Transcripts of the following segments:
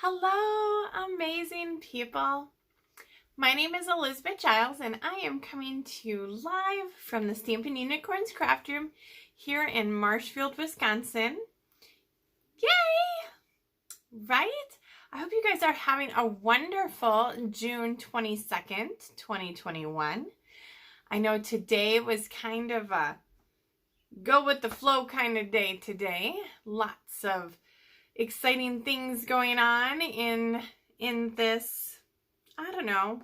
Hello, amazing people. My name is Elizabeth Giles, and I am coming to you live from the Stampin' Unicorns craft room here in Marshfield, Wisconsin. Yay! Right? I hope you guys are having a wonderful June 22nd, 2021. I know today was kind of a go with the flow kind of day today. Lots of exciting things going on in this, I don't know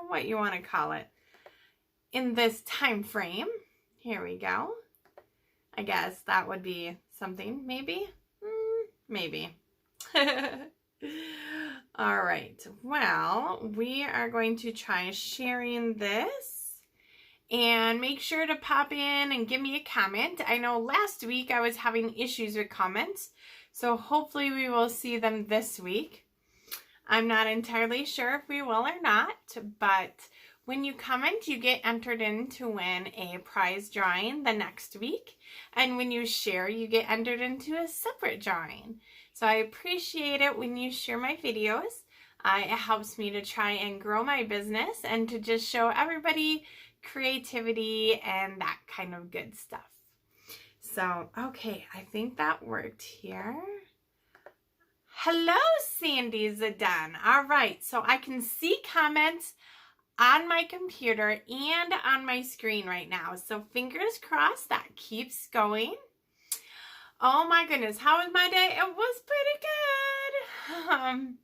what you want to call it, in this time frame. Here we go. I guess that would be something, maybe. Maybe. All right, well, we are going to try sharing this, and make sure to pop in and give me a comment. I know last week I was having issues with comments, so hopefully we will see them this week. I'm not entirely sure if we will or not, but when you comment, you get entered in to win a prize drawing the next week. And when you share, you get entered into a separate drawing. So I appreciate it when you share my videos. It helps me to try and grow my business and to just show everybody creativity and that kind of good stuff. So, okay, I think that worked here. Hello, Sandy Zadan. All right, so I can see comments on my computer and on my screen right now. So fingers crossed that keeps going. Oh my goodness, how was my day? It was pretty good.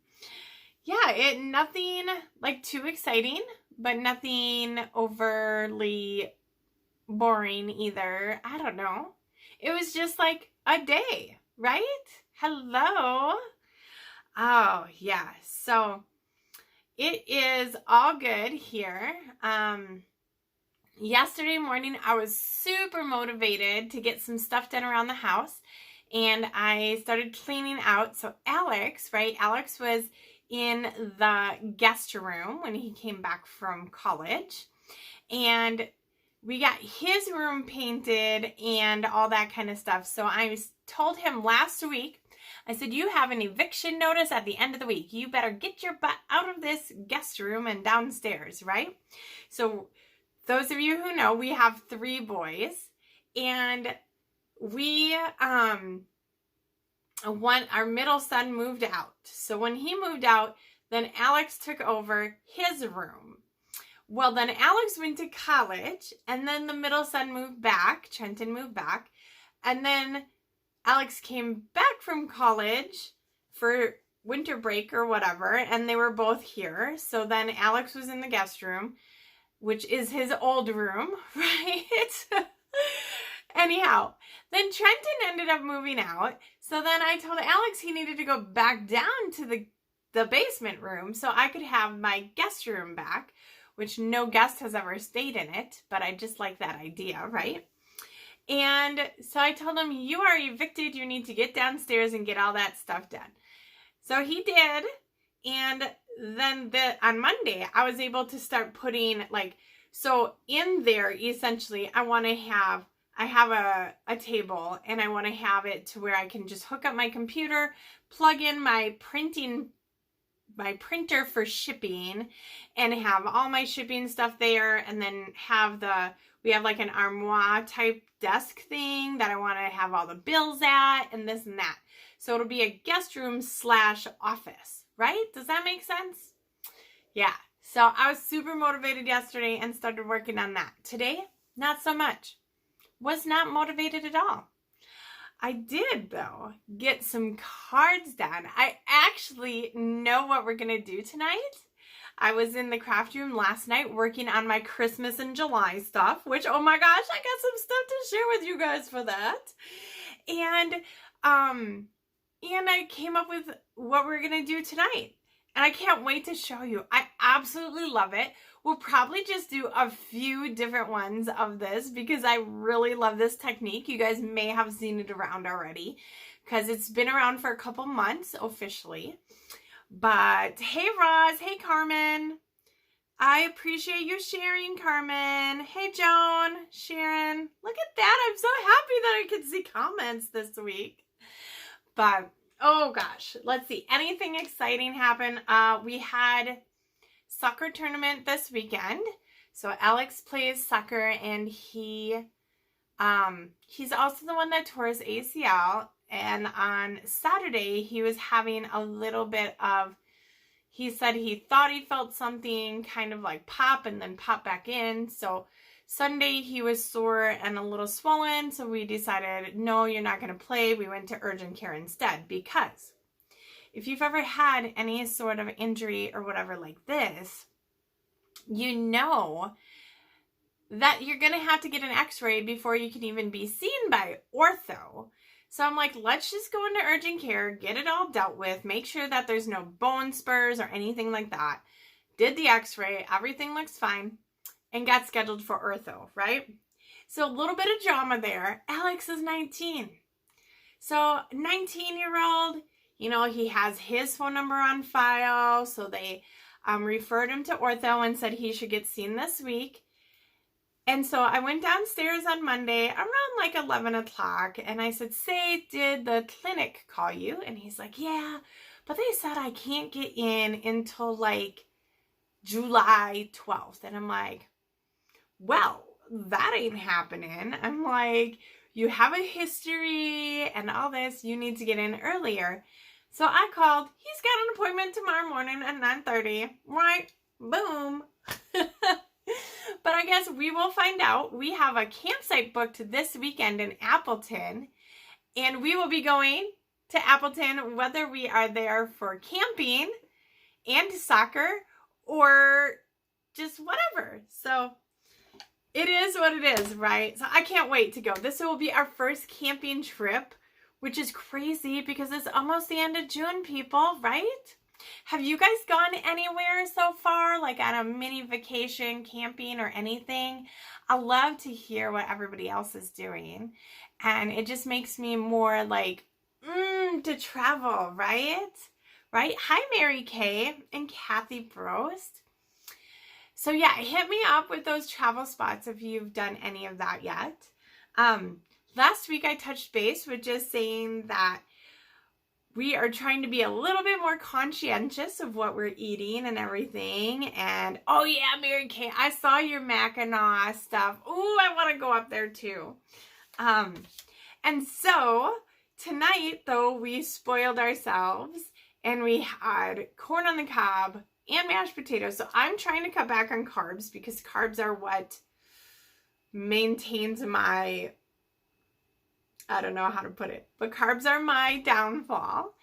Yeah, nothing like too exciting, but nothing overly boring either. I don't know. It was just like a day, right? Hello. Oh, yeah. So it is all good here. Yesterday morning, I was super motivated to get some stuff done around the house, and I started cleaning out. So Alex, right? Alex was in the guest room when he came back from college, and we got his room painted and all that kind of stuff. So I told him last week, I said, you have an eviction notice at the end of the week. You better get your butt out of this guest room and downstairs, right? So those of you who know, we have 3 boys, and we, our middle son moved out. So when he moved out, then Alex took over his room. Well, then Alex went to college, and then the middle son moved back, Trenton moved back, and then Alex came back from college for winter break or whatever, and they were both here. So then Alex was in the guest room, which is his old room, right? Anyhow, then Trenton ended up moving out. So then I told Alex he needed to go back down to the basement room so I could have my guest room back, which no guest has ever stayed in it, but I just like that idea, right? And so I told him, you are evicted, you need to get downstairs and get all that stuff done. So he did, and then on Monday, I was able to start putting, so in there, essentially, I have a table, and I want to have it to where I can just hook up my computer, plug in my printer for shipping, and have all my shipping stuff there, and then we have like an armoire type desk thing that I want to have all the bills at, and this and that. So it'll be a guest room / office, right? Does that make sense? Yeah. So I was super motivated yesterday and started working on that. Today, not so much. Was not motivated at all. I did, though, get some cards done. I actually know what we're going to do tonight. I was in the craft room last night working on my Christmas and July stuff, which, oh my gosh, I got some stuff to share with you guys for that. And I came up with what we're going to do tonight. And I can't wait to show you. I absolutely love it. We'll probably just do a few different ones of this because I really love this technique. You guys may have seen it around already because it's been around for a couple months officially. But hey, Roz. Hey, Carmen. I appreciate you sharing, Carmen. Hey, Joan. Sharon. Look at that. I'm so happy that I could see comments this week. But Oh gosh, let's see. Anything exciting happen? We had soccer tournament this weekend. So Alex plays soccer, and he's also the one that tore his ACL. And on Saturday, he was having a little bit of, he said he thought he felt something kind of like pop and then pop back in. So Sunday he was sore and a little swollen. So we decided, no, you're not going to play. We went to urgent care instead, because if you've ever had any sort of injury or whatever like this, you know that you're going to have to get an x-ray before you can even be seen by ortho. So I'm like, let's just go into urgent care, get it all dealt with, make sure that there's no bone spurs or anything like that. Did the x-ray, everything looks fine, and got scheduled for ortho, right? So a little bit of drama there. Alex is 19. So 19-year-old, you know, he has his phone number on file, so they referred him to ortho and said he should get seen this week. And so I went downstairs on Monday around like 11 o'clock, and I said, Say, did the clinic call you? And he's like, yeah, but they said I can't get in until like July 12th. And I'm like, well, that ain't happening. I'm like, you have a history and all this, you need to get in earlier. So I called, he's got an appointment tomorrow morning at 9:30, right? Boom. But I guess we will find out. We have a campsite booked this weekend in Appleton, and we will be going to Appleton whether we are there for camping and soccer or just whatever. So it is what it is, right? So I can't wait to go. This will be our first camping trip, which is crazy because it's almost the end of June, people, right? Have you guys gone anywhere so far, like on a mini vacation, camping, or anything? I love to hear what everybody else is doing. And it just makes me more like, to travel, right? Right? Hi, Mary Kay and Kathy Brost. So yeah, hit me up with those travel spots if you've done any of that yet. Last week I touched base with just saying that we are trying to be a little bit more conscientious of what we're eating and everything. And, oh yeah, Mary Kay, I saw your Mackinac stuff. Ooh, I want to go up there too. And so tonight, though, we spoiled ourselves and we had corn on the cob and mashed potatoes. So I'm trying to cut back on carbs because carbs are what maintains my, I don't know how to put it, but carbs are my downfall,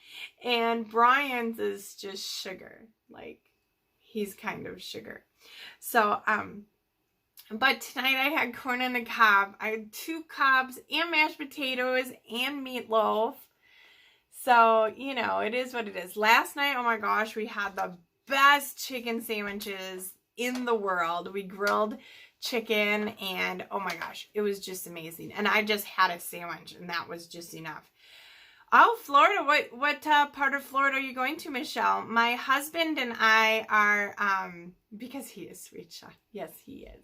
and Brian's is just sugar. Like, he's kind of sugar. So, but tonight I had corn on the cob. I had 2 cobs and mashed potatoes and meatloaf. So, you know, it is what it is. Last night, oh my gosh, we had the best chicken sandwiches in the world. We grilled chicken, and oh my gosh, it was just amazing. And I just had a sandwich, and that was just enough. Oh, Florida, what part of Florida are you going to, Michelle? My husband and I are, because he is sweet, Sean. Yes, he is.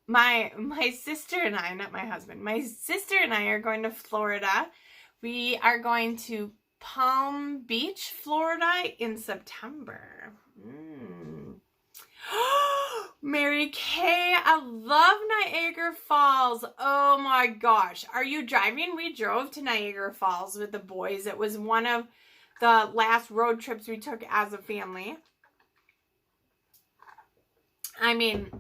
My sister and I, not my husband, my sister and I are going to Florida. We are going to Palm Beach, Florida in September. Mary Kay, I love Niagara Falls. Oh my gosh. Are you driving? We drove to Niagara Falls with the boys. It was one of the last road trips we took as a family. I mean,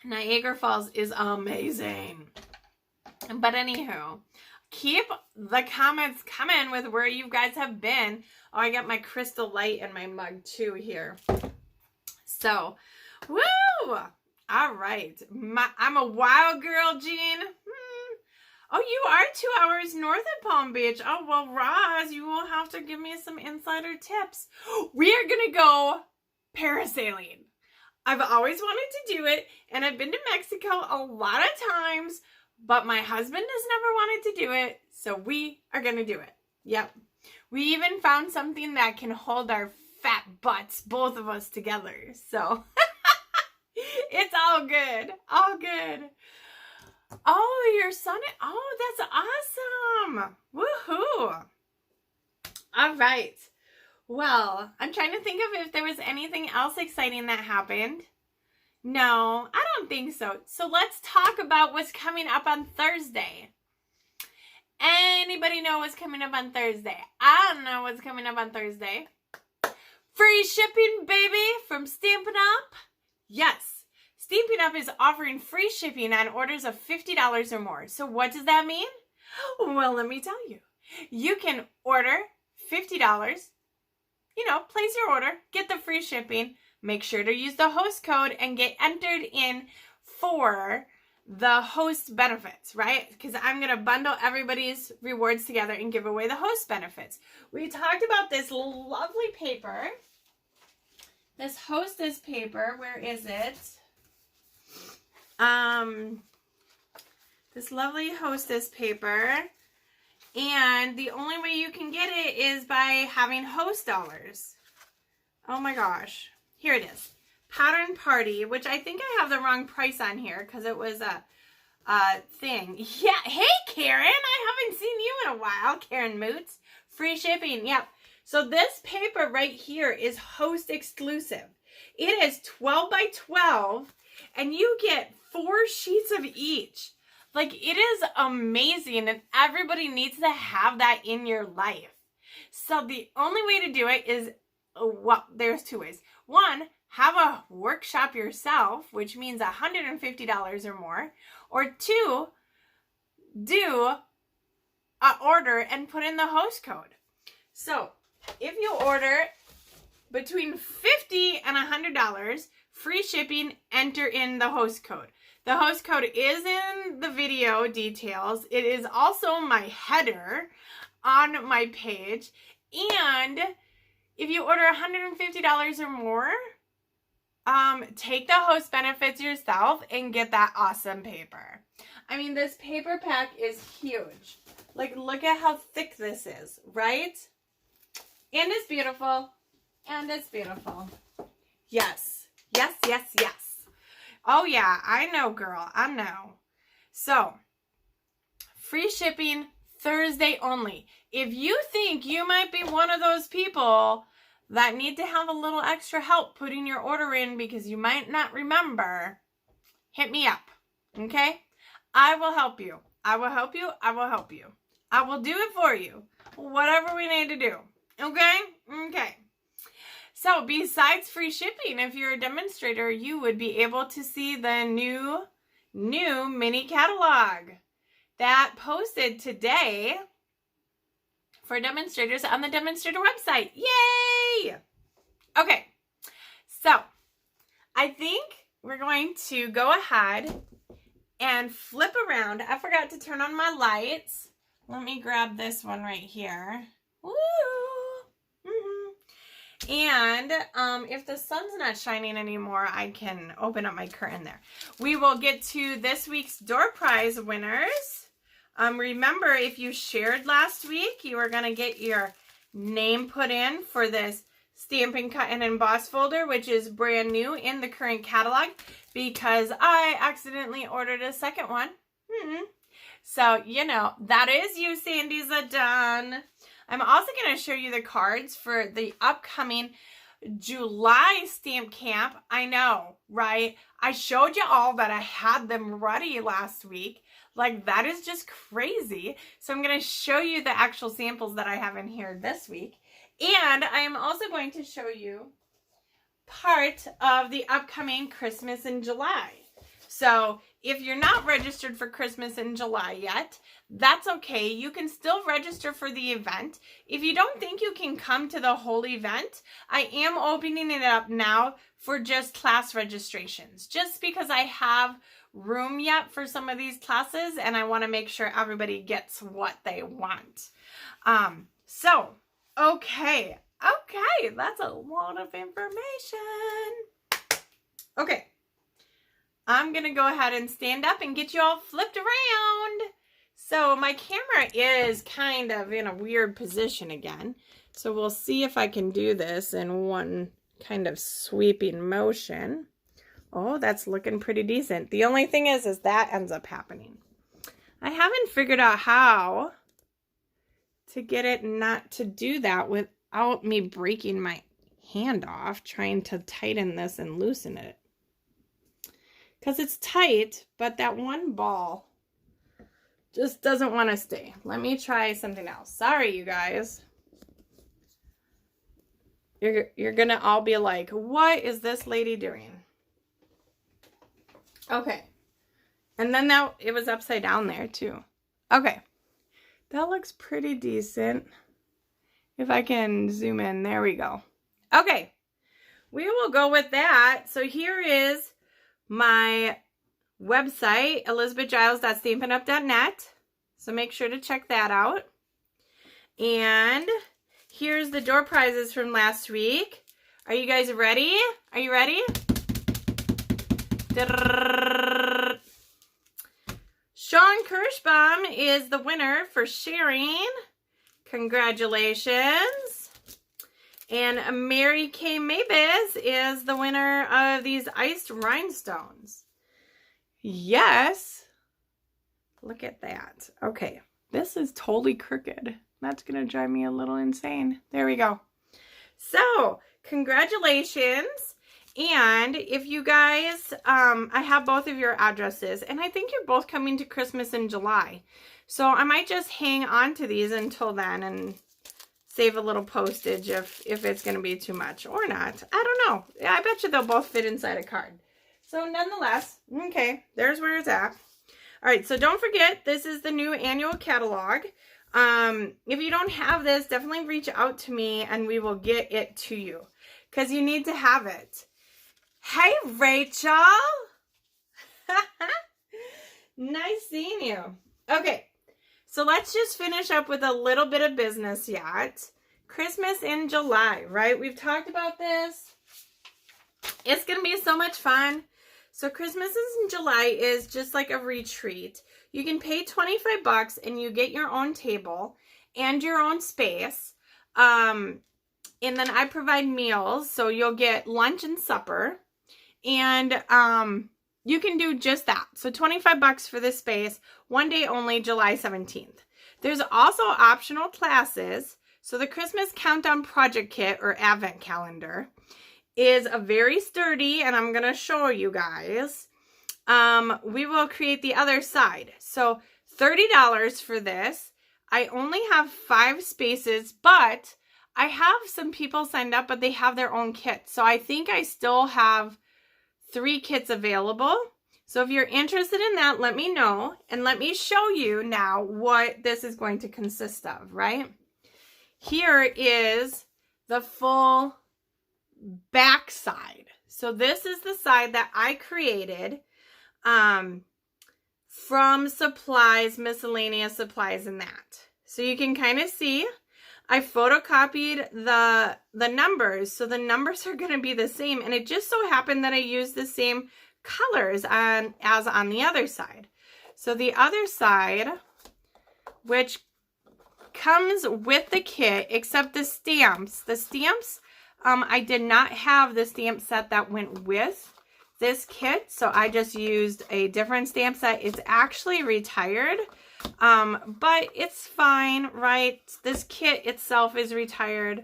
Niagara Falls is amazing. But anywho, keep the comments coming with where you guys have been. Oh, I got my crystal light in my mug too here. So, woo! All right. I'm a wild girl, Jean. Oh, you are 2 hours north of Palm Beach. Oh, well, Roz, you will have to give me some insider tips. We are going to go parasailing. I've always wanted to do it, and I've been to Mexico a lot of times, but my husband has never wanted to do it, so we are going to do it. Yep. We even found something that can hold our fat butts, both of us together. So it's all good. All good. Oh, your son. Oh, that's awesome. Woohoo. All right. Well, I'm trying to think of if there was anything else exciting that happened. No, I don't think so. So let's talk about what's coming up on Thursday. Anybody know what's coming up on Thursday? I don't know what's coming up on Thursday. Free shipping, baby, from Stampin' Up. Yes, Stampin' Up is offering free shipping on orders of $50 or more. So what does that mean? Well, let me tell you. You can order $50, place your order, get the free shipping, make sure to use the host code and get entered in for the host benefits, right? Because I'm going to bundle everybody's rewards together and give away the host benefits. We talked about this lovely paper. This hostess paper, where is it? This lovely hostess paper. And the only way you can get it is by having host dollars. Oh my gosh. Here it is. Pattern Party, which I think I have the wrong price on here because it was a thing. Yeah. Hey, Karen. I haven't seen you in a while, Karen Moots. Free shipping. Yep. So this paper right here is host exclusive. It is 12 by 12 and you get 4 sheets of each. Like, it is amazing, and everybody needs to have that in your life. So the only way to do it is, well, there's 2 ways. 1, have a workshop yourself, which means $150 or more. Or 2, do an order and put in the host code. So if you order between $50 and $100, free shipping, enter in the host code. The host code is in the video details. It is also my header on my page. And if you order $150 or more, take the host benefits yourself and get that awesome paper. I mean, this paper pack is huge. Like, look at how thick this is, right? And it's beautiful. And it's beautiful. Yes. Yes, yes, yes. Oh, yeah, I know, girl. I know. So, free shipping Thursday only. If you think you might be one of those people that need to have a little extra help putting your order in because you might not remember, hit me up, okay? I will help you. I will help you. I will help you. I will do it for you. Whatever we need to do, okay? Okay. So besides free shipping, if you're a demonstrator, you would be able to see the new mini catalog that posted today for demonstrators on the demonstrator website. Yay! Okay, so I think we're going to go ahead and flip around. I forgot to turn on my lights. Let me grab this one right here. Woo! And if the sun's not shining anymore, I can open up my curtain there. We will get to this week's door prize winners. Remember, if you shared last week, you were going to get your name put in for this Stampin' Cut and Emboss folder, which is brand new in the current catalog because I accidentally ordered a second one. So, that is you, Sandy Zadon. I'm also going to show you the cards for the upcoming July stamp camp. I know, right? I showed you all that I had them ready last week. Like, that is just crazy. So I'm going to show you the actual samples that I have in here this week. And I am also going to show you part of the upcoming Christmas in July. So if you're not registered for Christmas in July yet, that's okay. You can still register for the event. If you don't think you can come to the whole event, I am opening it up now for just class registrations, just because I have room yet for some of these classes and I want to make sure everybody gets what they want. Okay, that's a lot of information. Okay. I'm going to go ahead and stand up and get you all flipped around. So my camera is kind of in a weird position again. So we'll see if I can do this in one kind of sweeping motion. Oh, that's looking pretty decent. The only thing is that ends up happening. I haven't figured out how to get it not to do that without me breaking my hand off trying to tighten this and loosen it. Because it's tight, but that one ball just doesn't want to stay. Let me try something else. Sorry, you guys. You're going to all be like, what is this lady doing? Okay. And then now it was upside down there too. Okay. That looks pretty decent. If I can zoom in, there we go. Okay. We will go with that. So here is my website, elizabethgiles.stampinup.net. So make sure to check that out. And here's the door prizes from last week. Are you guys ready? Are you ready? Sean Kirschbaum is the winner for sharing. Congratulations. And Mary Kay Mavis is the winner of these iced rhinestones. Yes. Look at that. Okay. This is totally crooked. That's going to drive me a little insane. There we go. So, congratulations. And if you guys, I have both of your addresses, and I think you're both coming to Christmas in July. So I might just hang on to these until then and save a little postage if it's going to be too much or not. I don't know. I bet you they'll both fit inside a card. So nonetheless, okay, there's where it's at. All right, so don't forget, this is the new annual catalog. If you don't have this, definitely reach out to me and we will get it to you because you need to have it. Hey, Rachel. Nice seeing you. Okay, so let's just finish up with a little bit of business yet. Christmas in July, right? We've talked about this. It's going to be so much fun. So Christmas in July is just like a retreat. You can pay $25 and you get your own table and your own space. And then I provide meals. So you'll get lunch and supper. And you can do just that. So $25 for this space, one day only, July 17th. There's also optional classes. So the Christmas Countdown Project Kit or Advent Calendar is a very sturdy, and I'm going to show you guys. We will create the other side. So $30 for this. I only have 5 spaces, but I have some people signed up, but they have their own kit. So I think I still have 3 kits available. So if you're interested in that, let me know. And let me show you now what this is going to consist of, right? Here is the full back side. So this is the side that I created from supplies, miscellaneous supplies and that. So you can kind of see I photocopied the numbers. So the numbers are going to be the same. And it just so happened that I used the same colors as on the other side. So the other side, which comes with the kit, except the stamps. The stamps, I did not have the stamp set that went with this kit. So I just used a different stamp set. It's actually retired. But it's fine, right? This kit itself is retired.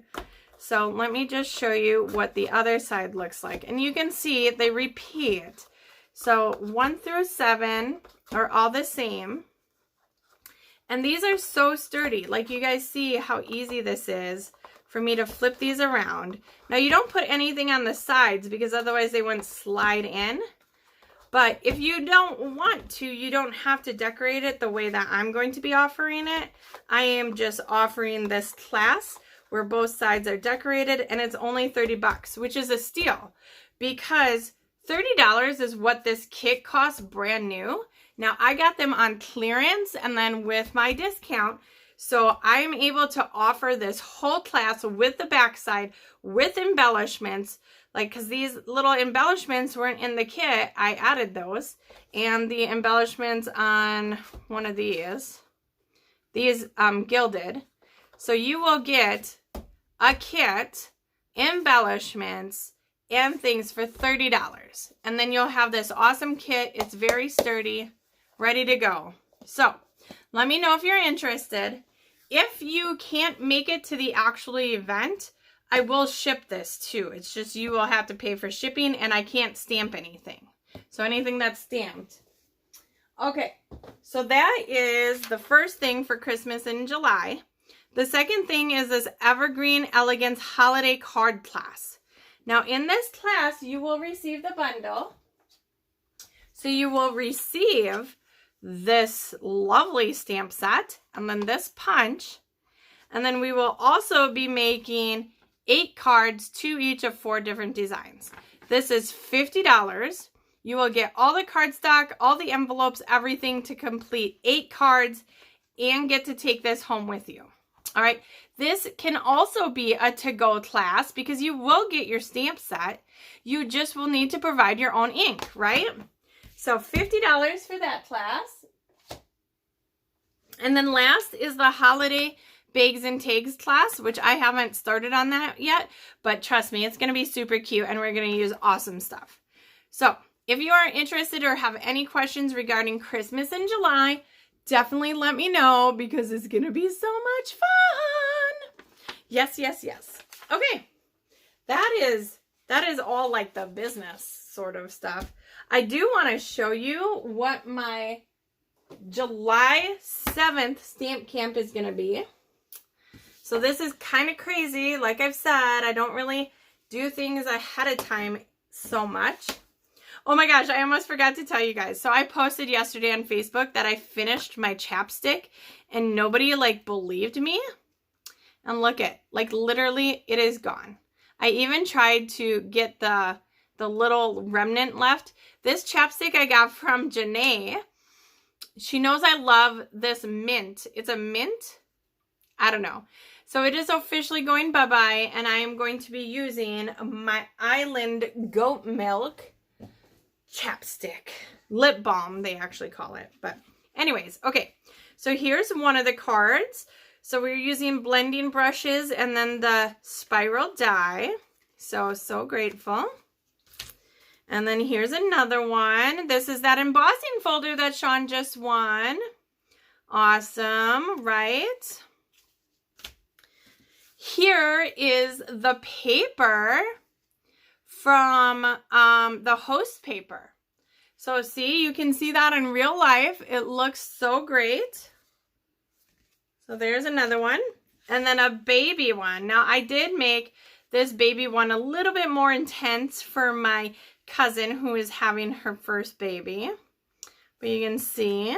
So let me just show you what the other side looks like. And you can see they repeat. So 1 through 7 are all the same. And these are so sturdy. Like you guys see how easy this is for me to flip these around. Now you don't put anything on the sides because otherwise they wouldn't slide in. But if you don't want to, you don't have to decorate it the way that I'm going to be offering it. I am just offering this class where both sides are decorated and it's only $30, which is a steal because $30 is what this kit costs brand new. Now I got them on clearance and then with my discount, so I am able to offer this whole class with the backside with embellishments. Like, because these little embellishments weren't in the kit, I added those. And the embellishments on one of these gilded. So you will get a kit, embellishments, and things for $30. And then you'll have this awesome kit. It's very sturdy, ready to go. So let me know if you're interested. if you can't make it to the actual event, I will ship this too. It's just you will have to pay for shipping, and I can't stamp anything. So anything that's stamped. Okay, so that is the first thing for Christmas in July. The second thing is this Evergreen Elegance Holiday Card Class. Now in this class, you will receive the bundle. So you will receive this lovely stamp set, and then this punch. And then we will also be making 8 cards, 2 each of 4 different designs. This is $50. You will get all the cardstock, all the envelopes, everything to complete 8 cards and get to take this home with you. All right. This can also be a to-go class because you will get your stamp set. You just will need to provide your own ink, right? So $50 for that class. And then last is the Holiday Bags and Tags class, which I haven't started on that yet, but trust me, it's going to be super cute and we're going to use awesome stuff. So if you are interested or have any questions regarding Christmas in July, definitely let me know because it's going to be so much fun. Yes, yes, yes. Okay. That is all like the business sort of stuff. I do want to show you what my July 7th stamp camp is going to be. So this is kind of crazy. Like I've said, I don't really do things ahead of time so much. Oh my gosh, I almost forgot to tell you guys. So I posted yesterday on Facebook that I finished my chapstick and nobody like believed me. And look at, like literally it is gone. I even tried to get the little remnant left. This chapstick I got from Janae. She knows I love this mint. It's a mint. I don't know. So it is officially going bye-bye, and I am going to be using my Island Goat Milk chapstick. Lip balm, they actually call it. But anyways, okay. So here's one of the cards. So we're using blending brushes and then the spiral die. So grateful. And then here's another one. This is that embossing folder that Sean just won. Awesome, right? Here is the paper from the host paper. So see, you can see that in real life. It looks so great. So there's another one. And then a baby one. Now I did make this baby one a little bit more intense for my cousin who is having her first baby. But you can see.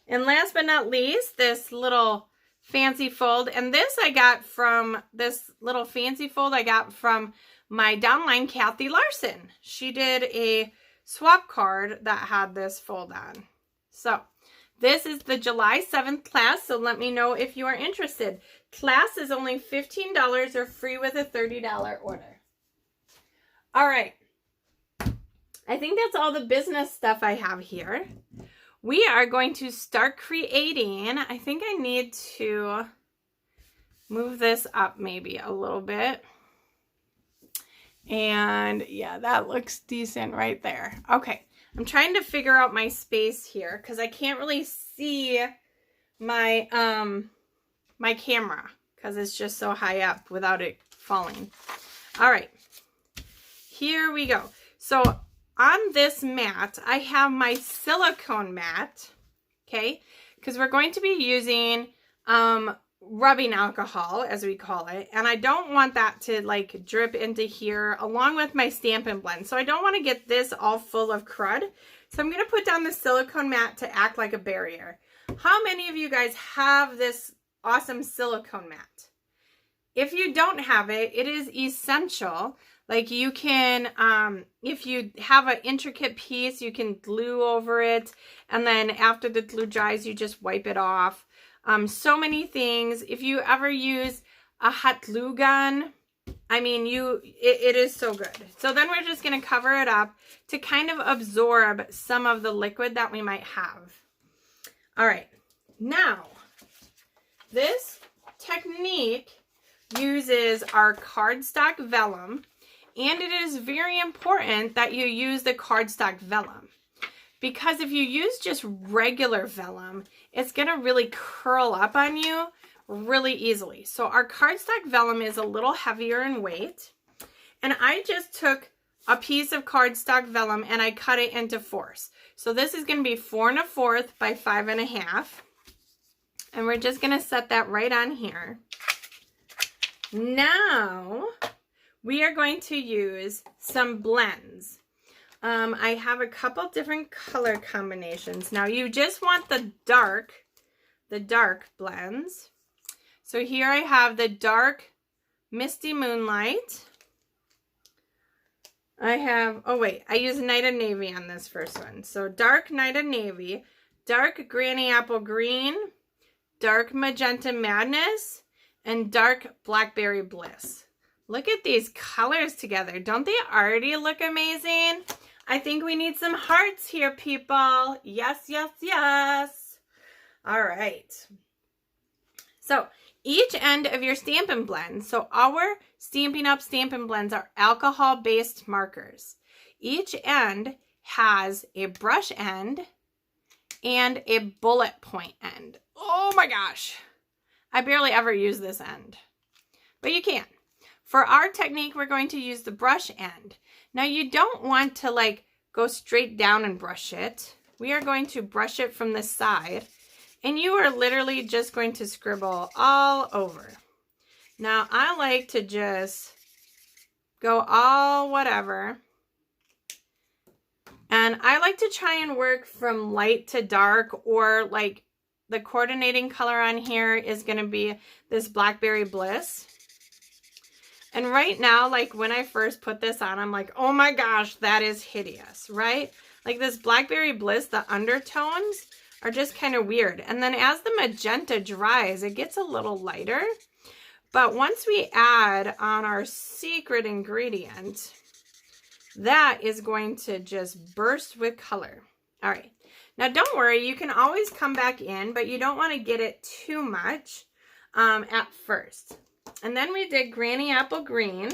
And last but not least, this little fancy fold. And this I got from, this little fancy fold I got from my downline, Kathy Larson. She did a swap card that had this fold on. So this is the July 7th class, so let me know if you are interested. Class is only $15 or free with a $30 order. All right. I think that's all the business stuff I have here. We are going to start creating. I think I need to move this up maybe a little bit. And yeah, that looks decent right there. Okay. I'm trying to figure out my space here because I can't really see my my camera because it's just so high up without it falling. All right, here we go. So on this mat, I have my silicone mat, okay, because we're going to be using rubbing alcohol, as we call it, and I don't want that to like drip into here along with my Stampin' Blend. So I don't want to get this all full of crud. So I'm going to put down the silicone mat to act like a barrier. How many of you guys have this awesome silicone mat? If you don't have it, it is essential. Like you can, if you have an intricate piece, you can glue over it. And then after the glue dries, you just wipe it off. So many things. If you ever use a hot glue gun, I mean, it is so good. So then we're just going to cover it up to kind of absorb some of the liquid that we might have. All right. Now, this technique uses our cardstock vellum, and it is very important that you use the cardstock vellum because if you use just regular vellum, it's going to really curl up on you really easily. So our cardstock vellum is a little heavier in weight. And I just took a piece of cardstock vellum and I cut it into fourths. So this is going to be 4 1/4 by 5 1/2. And we're just going to set that right on here. Now we are going to use some blends. I have a couple different color combinations. Now you just want the dark blends. So here I have the dark Misty Moonlight. I have, oh wait, I use Night of Navy on this first one. So dark Night of Navy, dark Granny Apple Green, dark Magenta Madness, and dark Blackberry Bliss. Look at these colors together. Don't they already look amazing? I think we need some hearts here, people. Yes, yes, yes. All right. So each end of your Stampin' Blend, so our Stampin' Up! Stampin' Blends are alcohol-based markers. Each end has a brush end and a bullet point end. Oh my gosh. I barely ever use this end, but you can. For our technique, we're going to use the brush end. Now you don't want to like go straight down and brush it. We are going to brush it from the side, and you are literally just going to scribble all over. Now I like to just go all whatever. And I like to try and work from light to dark, or like the coordinating color on here is going to be this Blackberry Bliss. And right now, like when I first put this on, I'm like, oh my gosh, that is hideous, right? Like this Blackberry Bliss, the undertones are just kind of weird. And then as the magenta dries, it gets a little lighter. But once we add on our secret ingredient, that is going to just burst with color. All right. Now don't worry, you can always come back in, but you don't want to get it too much at first. And then we did Granny Apple Green.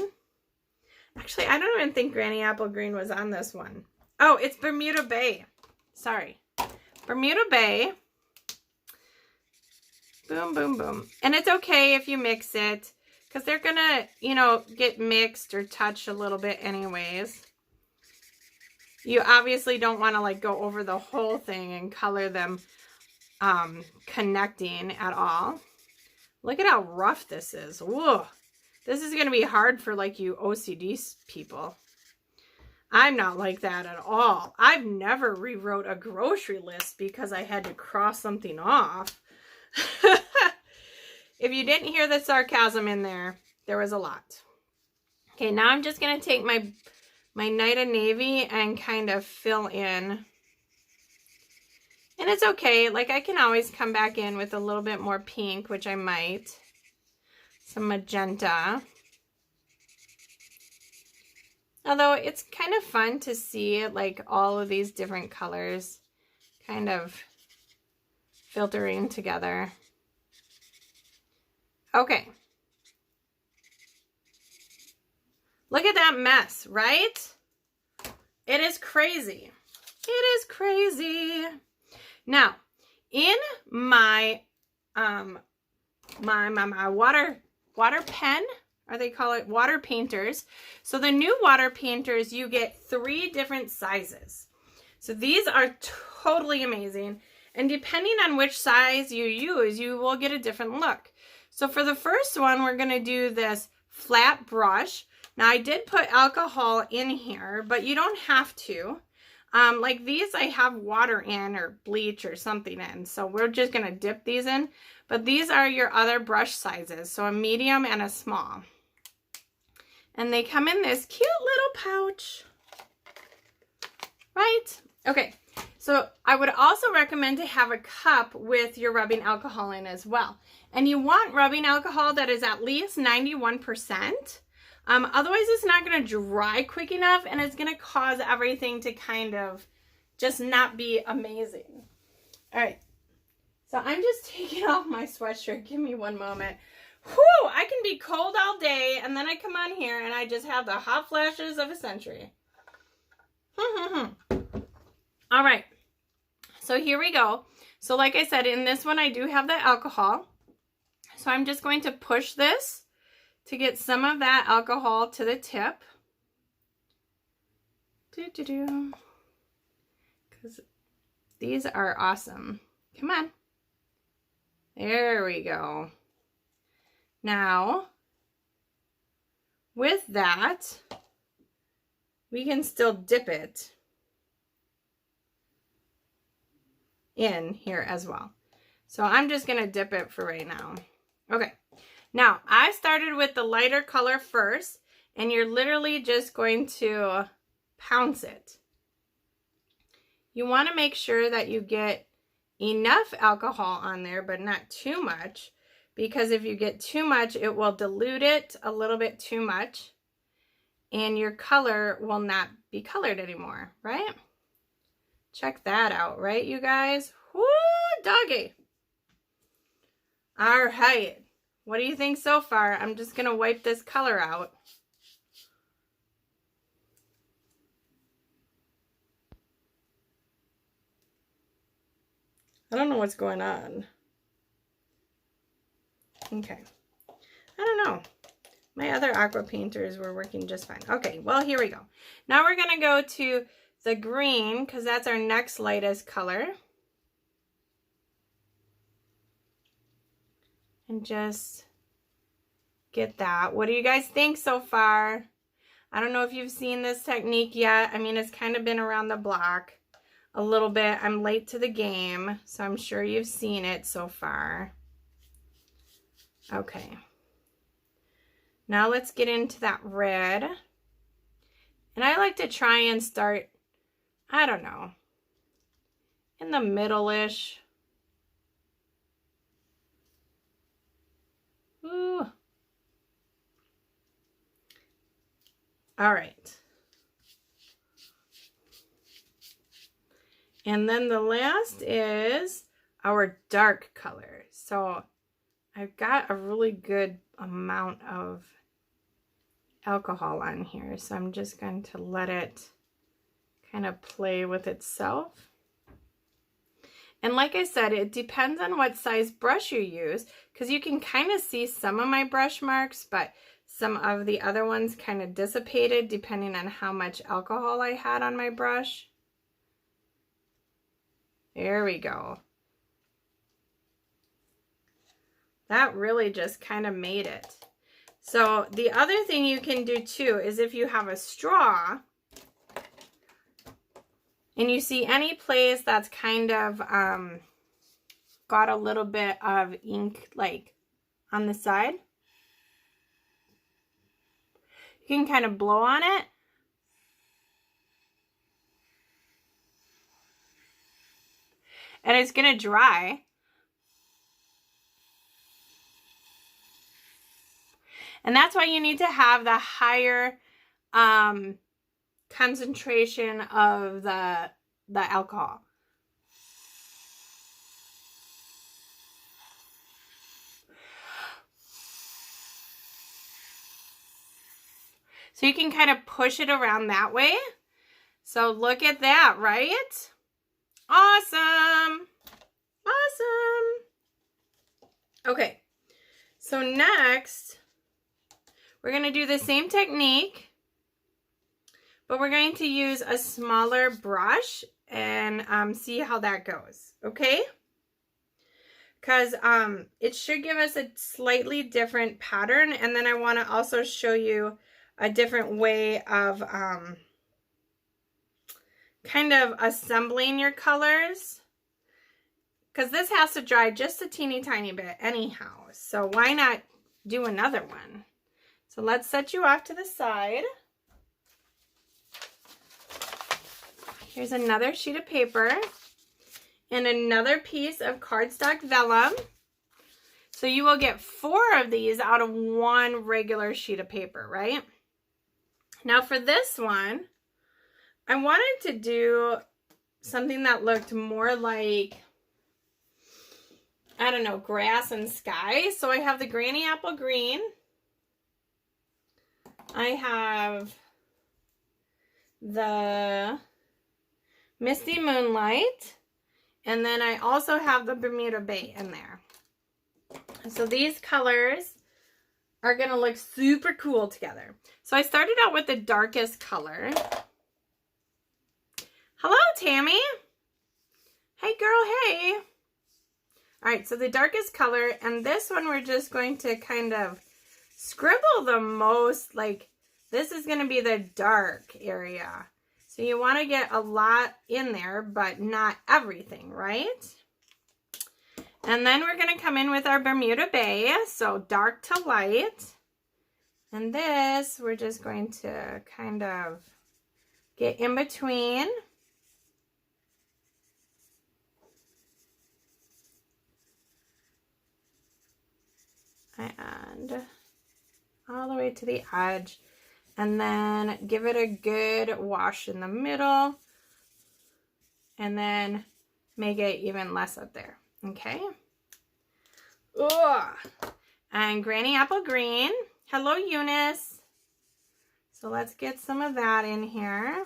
Actually, I don't even think Granny Apple Green was on this one. Oh, it's Bermuda Bay. Sorry. Bermuda Bay. Boom, boom, boom. And it's okay if you mix it, because they're going to, you know, get mixed or touched a little bit anyways. You obviously don't want to like go over the whole thing and color them connecting at all. Look at how rough this is. Whoa. This is going to be hard for like you OCD people. I'm not like that at all. I've never rewrote a grocery list because I had to cross something off. If you didn't hear the sarcasm in there, there was a lot. Okay, now I'm just going to take my Night of Navy and kind of fill in. And it's okay, like I can always come back in with a little bit more pink, which I might. Some magenta. Although it's kind of fun to see like all of these different colors kind of filtering together. Okay. Look at that mess, right? It is crazy. It is crazy. Now, in my my water pen, or they call it water painters. So the new water painters, you get 3 different sizes. So these are totally amazing. And depending on which size you use, you will get a different look. So for the first one, we're going to do this flat brush. Now I did put alcohol in here, but you don't have to. Like these, I have water in or bleach or something in. So we're just going to dip these in. But these are your other brush sizes. So a medium and a small. And they come in this cute little pouch. Right? Okay. So I would also recommend to have a cup with your rubbing alcohol in as well. And you want rubbing alcohol that is at least 91%. Otherwise, it's not going to dry quick enough, and it's going to cause everything to kind of just not be amazing. All right. So I'm just taking off my sweatshirt. Give me one moment. Whew, I can be cold all day, and then I come on here, and I just have the hot flashes of a century. All right. So here we go. So like I said, in this one I do have the alcohol. So I'm just going to push this to get some of that alcohol to the tip. Because these are awesome. Come on. There we go. Now, with that, we can still dip it in here as well. So I'm just going to dip it for right now. Okay. Now, I started with the lighter color first, and you're literally just going to pounce it. You want to make sure that you get enough alcohol on there, but not too much, because if you get too much, it will dilute it a little bit too much, and your color will not be colored anymore, right? Check that out, right, you guys? Woo, doggy. All right. What do you think so far? I'm just going to wipe this color out. I don't know what's going on. Okay. I don't know. My other aqua painters were working just fine. Okay, well, here we go. Now we're going to go to the green, because that's our next lightest color. And just get that. What do you guys think so far? I don't know if you've seen this technique yet. I mean, it's kind of been around the block a little bit. I'm late to the game, so I'm sure you've seen it so far. Okay. Now let's get into that red. And I like to try and start, I don't know, in the middle-ish. Ooh. All right. And then the last is our dark color. So I've got a really good amount of alcohol on here. So I'm just going to let it kind of play with itself. And like I said, it depends on what size brush you use, because you can kind of see some of my brush marks, but some of the other ones kind of dissipated depending on how much alcohol I had on my brush. There we go. That really just kind of made it. So the other thing you can do too is if you have a straw and you see any place that's kind of got a little bit of ink like on the side, you can kind of blow on it. And it's going to dry. And that's why you need to have the higher concentration of the alcohol. So you can kind of push it around that way. So look at that, right? Awesome. Awesome. Okay. So next, we're going to do the same technique, but we're going to use a smaller brush and see how that goes. Okay? Because it should give us a slightly different pattern. And then I want to also show you a different way of kind of assembling your colors, because this has to dry just a teeny tiny bit anyhow. So why not do another one? So let's set you off to the side. Here's another sheet of paper and another piece of cardstock vellum. So you will get 4 of these out of one regular sheet of paper, right? Now for this one, I wanted to do something that looked more like, I don't know, grass and sky. So I have the Granny Apple Green. I have the Misty Moonlight. And then I also have the Bermuda Bay in there. So these colors are going to look super cool together. So I started out with the darkest color. Hello, Tammy. Hey, girl, hey. All right, so the darkest color, and this one we're just going to kind of scribble the most, like this is going to be the dark area. So you want to get a lot in there, but not everything, right? And then we're going to come in with our Bermuda Bay, so dark to light. And this, we're just going to kind of get in between. And all the way to the edge. And then give it a good wash in the middle. And then make it even less up there. Okay. Ugh. And Granny Apple Green. Hello, Eunice. So let's get some of that in here.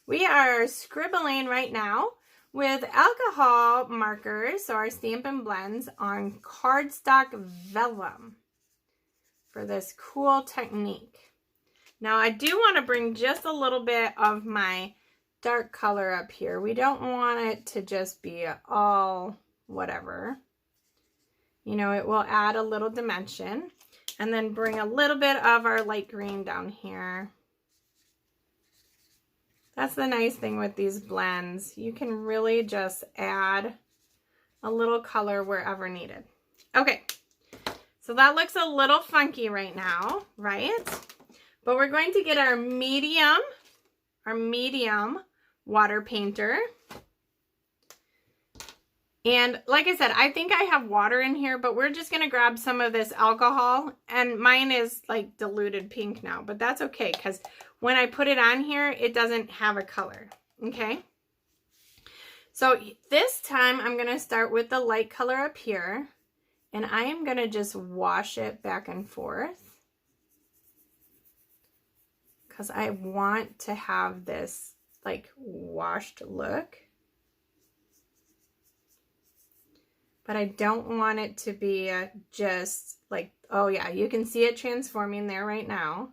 We are scribbling right now with alcohol markers, so our Stampin Blends, on cardstock vellum for this cool technique. Now I do want to bring just a little bit of my dark color up here. We don't want it to just be all whatever. You know, it will add a little dimension. And then bring a little bit of our light green down here. That's the nice thing with these blends. You can really just add a little color wherever needed. Okay, so that looks a little funky right now, right? But we're going to get our medium water painter. And like I said, I think I have water in here, but we're just going to grab some of this alcohol. And mine is like diluted pink now, but that's okay because when I put it on here, it doesn't have a color. Okay. So this time I'm going to start with the light color up here. And I am going to just wash it back and forth. Because I want to have this like washed look. But I don't want it to be just like, oh yeah, you can see it transforming there right now.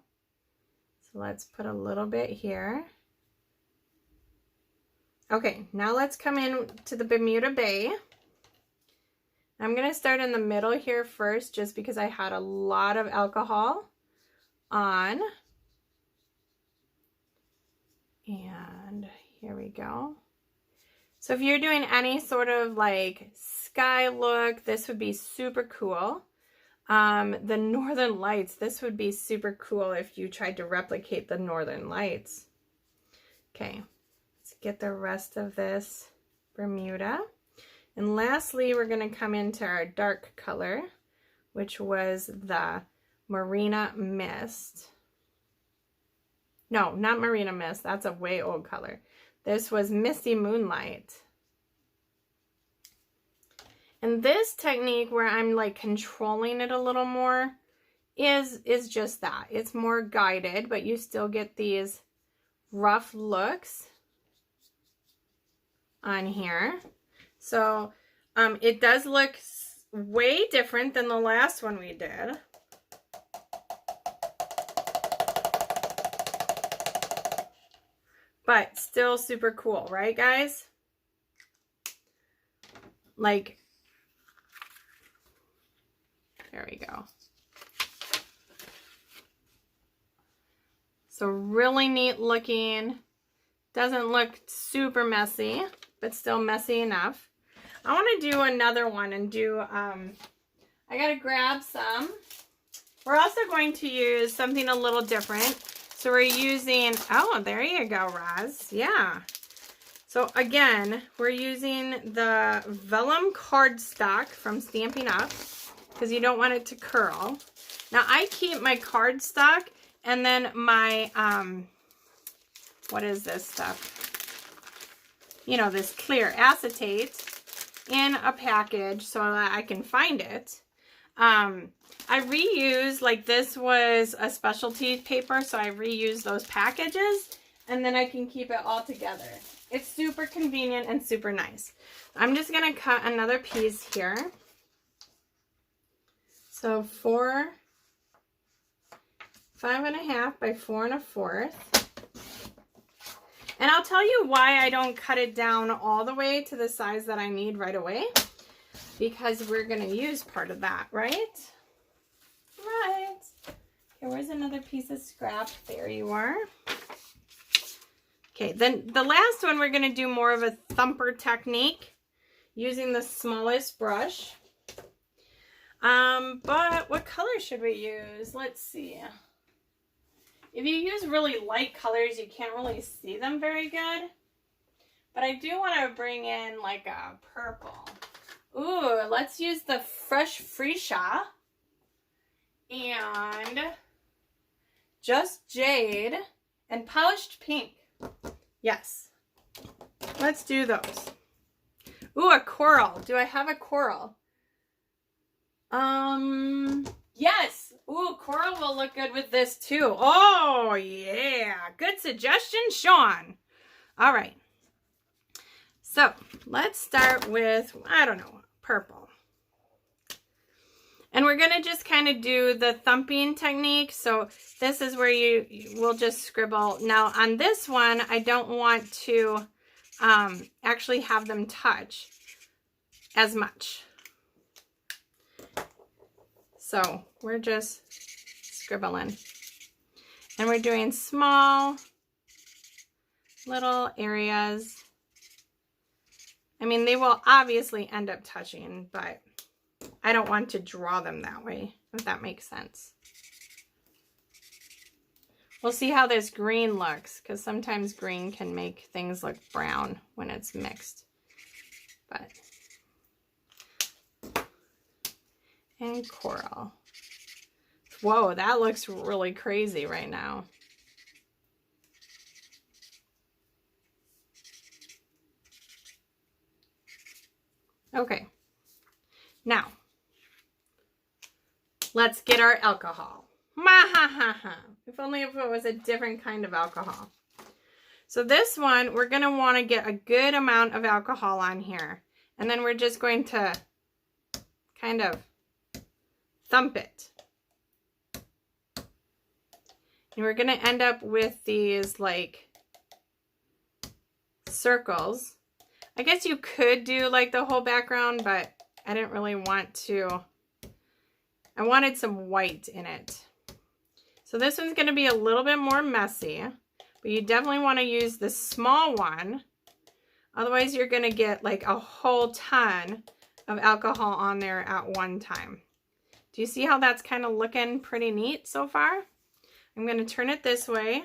So let's put a little bit here. Okay, now let's come in to the Bermuda Bay. I'm going to start in the middle here first, just because I had a lot of alcohol on. And here we go. So if you're doing any sort of like sky look, this would be super cool. The Northern Lights, this would be super cool if you tried to replicate the Northern Lights. Okay, let's get the rest of this Bermuda. And lastly, we're going to come into our dark color, which was the Marina Mist. No, not Marina Mist. That's a way old color. This was Misty Moonlight. And this technique where I'm like controlling it a little more is just that. It's more guided, but you still get these rough looks on here. So it does look way different than the last one we did. But still super cool, right, guys? Like, there we go. So really neat looking. Doesn't look super messy, but still messy enough. I want to do another one and do, I got to grab some. We're also going to use something a little different. So we're using, oh, there you go, Roz. Yeah. So again, we're using the vellum cardstock from Stampin' Up! Because you don't want it to curl. Now I keep my cardstock and then my, what is this stuff? You know, this clear acetate in a package so that I can find it. I reuse, like this was a specialty paper, so I reuse those packages and then I can keep it all together. It's super convenient and super nice. I'm just going to cut another piece here. So 5.5 by 4 1/4. And I'll tell you why I don't cut it down all the way to the size that I need right away. Because we're going to use part of that, right? Right. Okay, where's another piece of scrap? There you are. Okay, then the last one we're going to do more of a thumper technique using the smallest brush. But what color should we use? Let's see. If you use really light colors, you can't really see them very good. But I do want to bring in like a purple. Ooh, let's use the Fresh Freesia and Just Jade and Polished Pink. Yes, let's do those. Ooh, a coral. Do I have a coral? Yes. Ooh, coral will look good with this too. Oh, yeah. Good suggestion, Sean. All right. So let's start with, I don't know, purple. And we're going to just kind of do the thumping technique. So this is where you will just scribble. Now on this one, I don't want to actually have them touch as much. So we're just scribbling. And we're doing small little areas. I mean, they will obviously end up touching, but I don't want to draw them that way, if that makes sense. We'll see how this green looks, because sometimes green can make things look brown when it's mixed. But, and coral. Whoa, that looks really crazy right now. Okay, now let's get our alcohol. If only if it was a different kind of alcohol. So this one, we're going to want to get a good amount of alcohol on here. And then we're just going to kind of thump it. And we're going to end up with these like circles. I guess you could do like the whole background, but I didn't really want to. I wanted some white in it. So this one's going to be a little bit more messy, but you definitely want to use the small one. Otherwise, you're going to get like a whole ton of alcohol on there at one time. Do you see how that's kind of looking pretty neat so far? I'm going to turn it this way.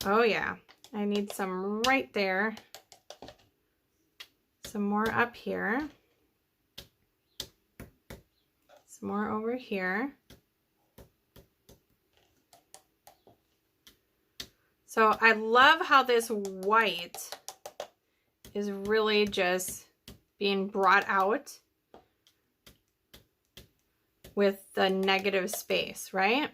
Oh yeah. I need some right there. Some more up here. Some more over here. So I love how this white is really just being brought out with the negative space, right?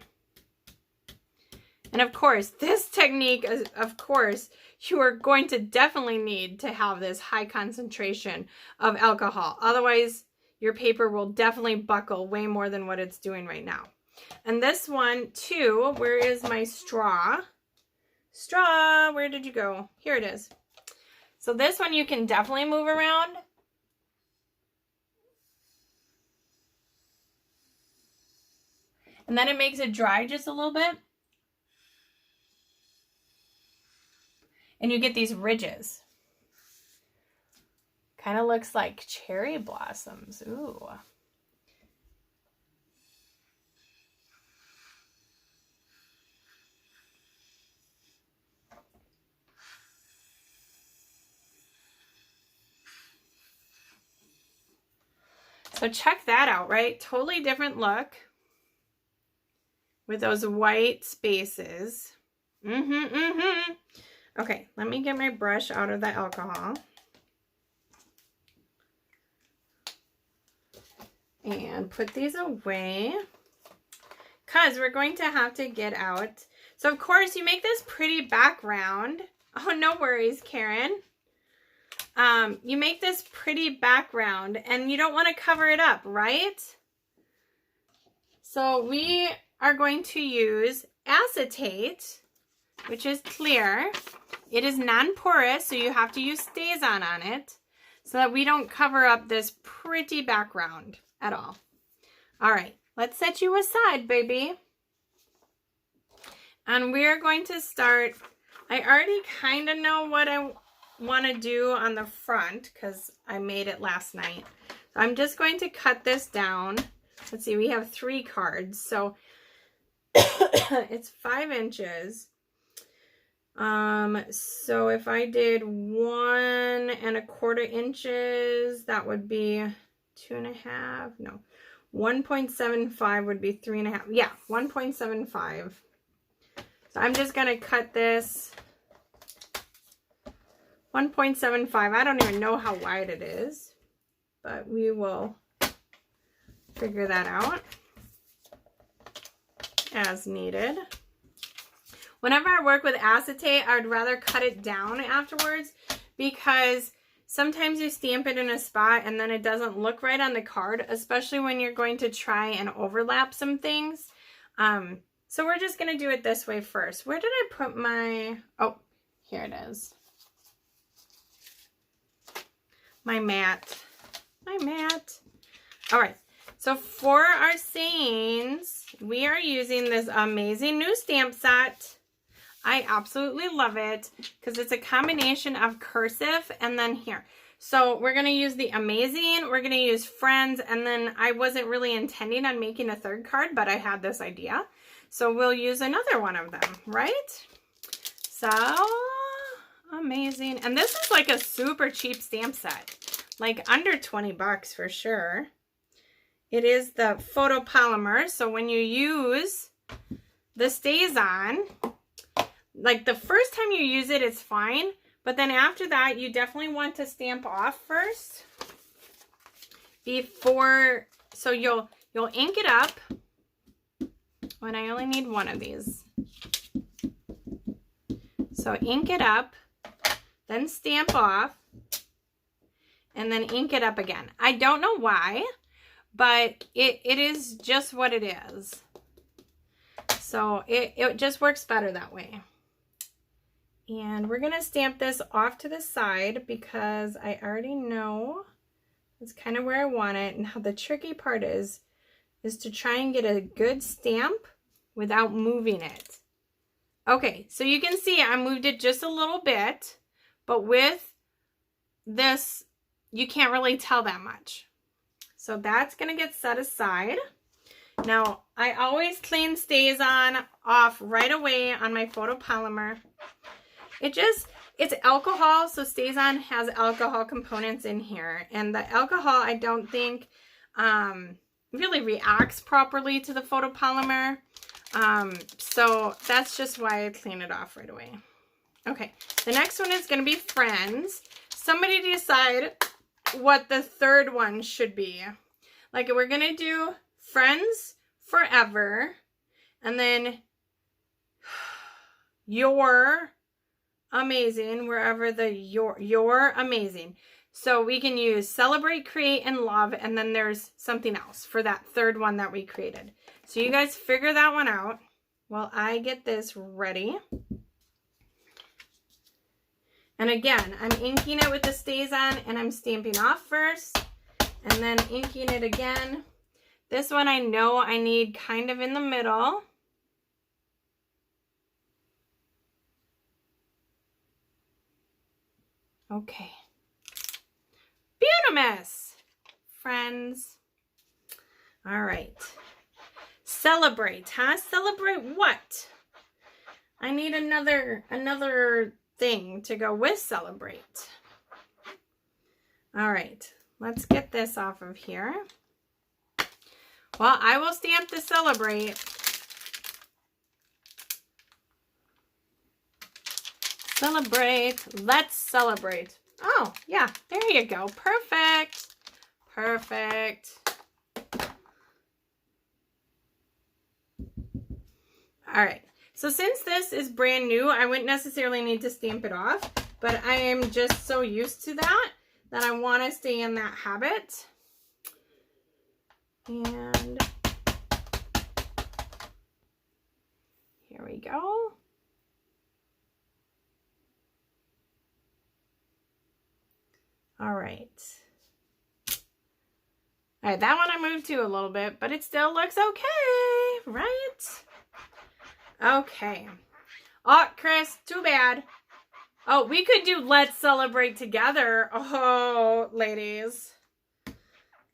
And of course, this technique is, of course, you are going to definitely need to have this high concentration of alcohol. Otherwise, your paper will definitely buckle way more than what it's doing right now. And this one, too, where is my straw? Straw, where did you go? Here it is. So this one you can definitely move around. And then it makes it dry just a little bit. And you get these ridges. Kind of looks like cherry blossoms. Ooh. So check that out, right? Totally different look with those white spaces. Okay, let me get my brush out of the alcohol. And put these away. Because we're going to have to get out. So of course you make this pretty background. Oh, no worries, Karen. You make this pretty background and you don't want to cover it up, right? So we are going to use acetate, which is clear. It is non-porous, so you have to use StazOn on it so that we don't cover up this pretty background at all. All right, let's set you aside, baby. And we're going to start. I already kind of know what I want to do on the front because I made it last night. So I'm just going to cut this down. Let's see, we have 3 cards, so it's 5 inches. So if I did 1 1/4 inches, that would be 2.5. No, 1.75 would be 3.5. Yeah, 1.75. So I'm just gonna cut this 1.75. I don't even know how wide it is, but we will figure that out as needed. Whenever I work with acetate, I would rather cut it down afterwards because sometimes you stamp it in a spot and then it doesn't look right on the card, especially when you're going to try and overlap some things. So we're just going to do it this way first. Where did I put my, oh, here it is. My mat. My mat. All right. So for our sayings, we are using this amazing new stamp set. I absolutely love it because it's a combination of cursive and then here. So we're going to use the amazing, we're going to use friends, and then I wasn't really intending on making a 3rd card, but I had this idea. So we'll use another one of them, right? So amazing. And this is like a super cheap stamp set, like under 20 bucks for sure. It is the photopolymer, so when you use the StazOn, like the first time you use it, it's fine, but then after that, you definitely want to stamp off first before, so you'll ink it up. When I only need 1 of these. So ink it up, then stamp off, and then ink it up again. I don't know why, but it is just what it is. So it just works better that way. And we're going to stamp this off to the side because I already know it's kind of where I want it. And how the tricky part is to try and get a good stamp without moving it. Okay, so you can see I moved it just a little bit, but with this, you can't really tell that much. So that's going to get set aside. Now, I always clean StazOn off right away on my photopolymer. It's alcohol, so StazOn has alcohol components in here. And the alcohol, I don't think, really reacts properly to the photopolymer. So that's just why I clean it off right away. Okay, the next one is going to be friends. Somebody decide what the 3rd one should be. Like we're going to do friends forever, and then your amazing, wherever the your amazing. So we can use celebrate, create, and love, and then there's something else for that 3rd one that we created. So you guys figure that one out while I get this ready. And again, I'm inking it with the StazOn and I'm stamping off first and then inking it again. This one I know I need kind of in the middle. Okay. Beautimous, friends. All right. Celebrate, huh? Celebrate what? I need another thing to go with celebrate. All right, let's get this off of here. Well, I will stamp the celebrate. Celebrate. Let's celebrate. Oh, yeah, there you go. Perfect. Perfect. All right. So since this is brand new, I wouldn't necessarily need to stamp it off, but I am just so used to that I want to stay in that habit. And here we go. All right. All right, that one I moved to a little bit, but it still looks okay, right? Okay. Oh, Chris, too bad. Oh, we could do Let's Celebrate Together. Oh, ladies.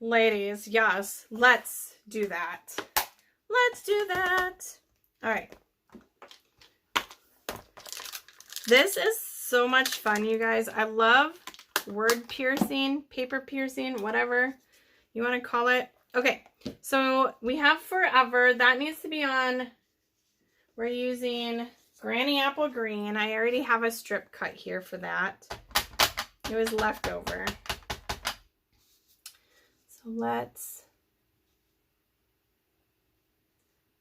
Ladies, yes. Let's do that. Let's do that. All right. This is so much fun, you guys. I love word piercing, paper piercing, whatever you want to call it. Okay, so we have Forever. That needs to be on. We're using Granny Apple Green. I already have a strip cut here for that. It was leftover. So let's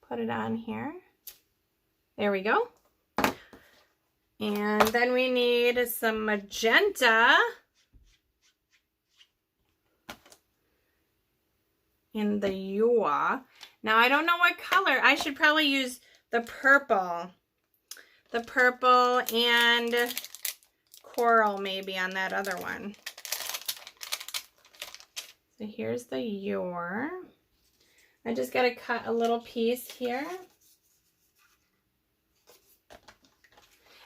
put it on here. There we go. And then we need some magenta in the Yua. Now I don't know what color. I should probably use the purple. The purple and coral maybe on that other one. So here's the Yua. I just got to cut a little piece here.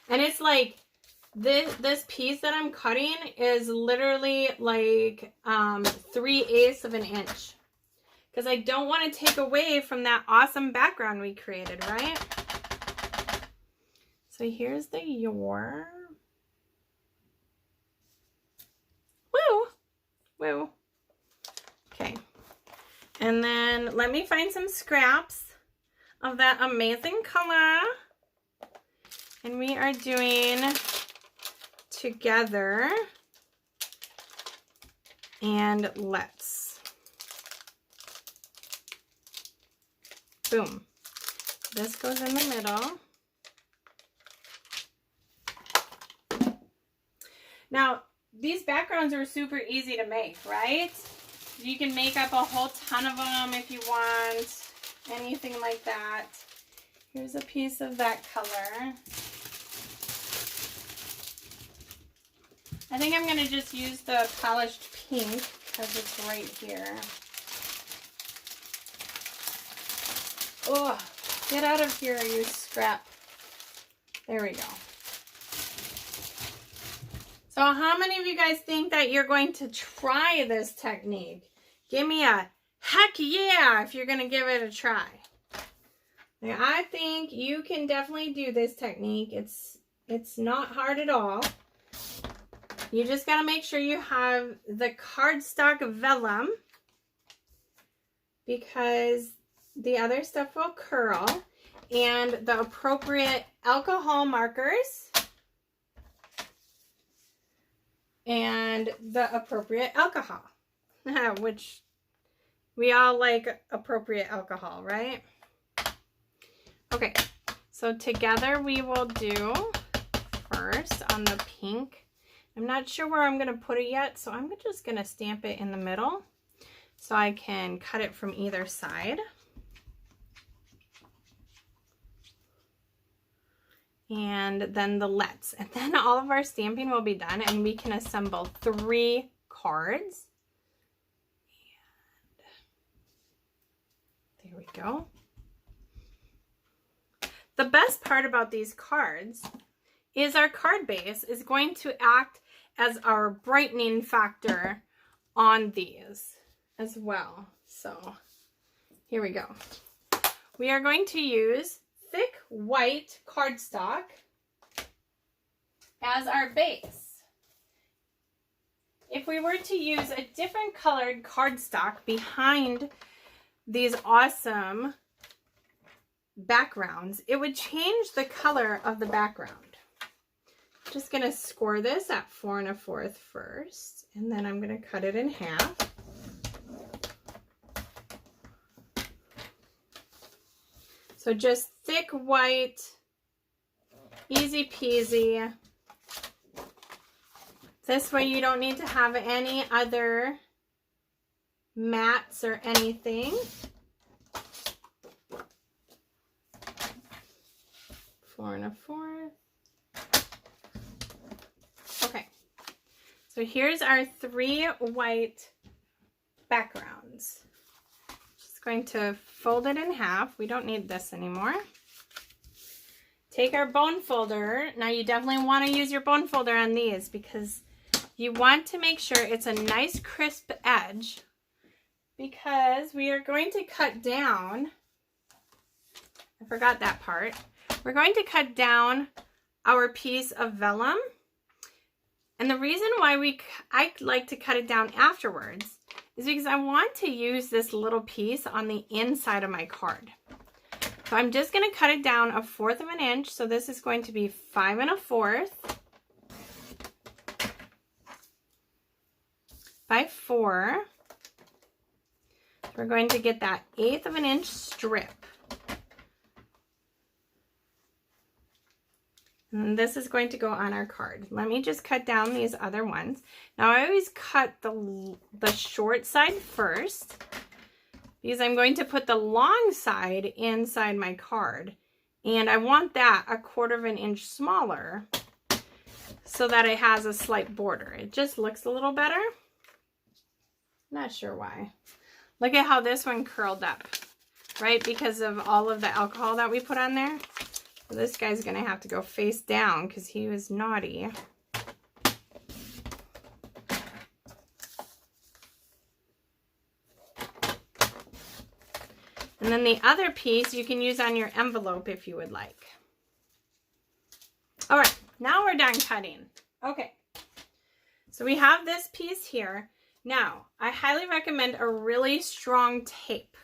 And it's like this piece that I'm cutting is literally like 3/8 of an inch. Because I don't want to take away from that awesome background we created, right? So here's the Yua. Woo! Woo. Okay. And then let me find some scraps of that amazing color. And we are doing Together and Let's. Boom. This goes in the middle. Now, these backgrounds are super easy to make, right? You can make up a whole ton of them if you want, anything like that. Here's a piece of that color. I think I'm going to just use the polished pink because it's right here. Oh, get out of here, you scrap. There we go. So how many of you guys think that you're going to try this technique? Give me a heck yeah if you're going to give it a try. Now, I think you can definitely do this technique. It's not hard at all. You just got to make sure you have the cardstock vellum because the other stuff will curl, and the appropriate alcohol markers and the appropriate alcohol, which we all like appropriate alcohol, right? Okay, so together we will do first on the pink. I'm not sure where I'm going to put it yet, so I'm just going to stamp it in the middle so I can cut it from either side. And then the Let's. And then all of our stamping will be done, and we can assemble 3 cards. And there we go. The best part about these cards is our card base is going to act as our brightening factor on these as well. So here we go. We are going to use thick white cardstock as our base. If we were to use a different colored cardstock behind these awesome backgrounds, it would change the color of the background. Just going to score this at 4 1/4 first, and then I'm going to cut it in half. So just thick white Easy peasy. This way you don't need to have any other mats or anything. 4 1/4. Okay, so here's our 3 white backgrounds. Just going to fold it in half. We don't need this anymore. Take our bone folder. Now you definitely want to use your bone folder on these because you want to make sure it's a nice crisp edge, because we are going to cut down, I forgot that part, we're going to cut down our piece of vellum. And the reason why I like to cut it down afterwards is because I want to use this little piece on the inside of my card. So I'm just going to cut it down 1/4 of an inch. So this is going to be 5 1/4 by 4. We're going to get that 1/8 of an inch strip. And this is going to go on our card. Let me just cut down these other ones. Now I always cut the short side first, because I'm going to put the long side inside my card. And I want that 1/4 of an inch smaller so that it has a slight border. It just looks a little better. Not sure why. Look at how this one curled up, right? Because of all of the alcohol that we put on there. So this guy's gonna have to go face down because he was naughty. And then the other piece you can use on your envelope if you would like. All right, now we're done cutting. Okay, so we have this piece here. Now, I highly recommend a really strong tape.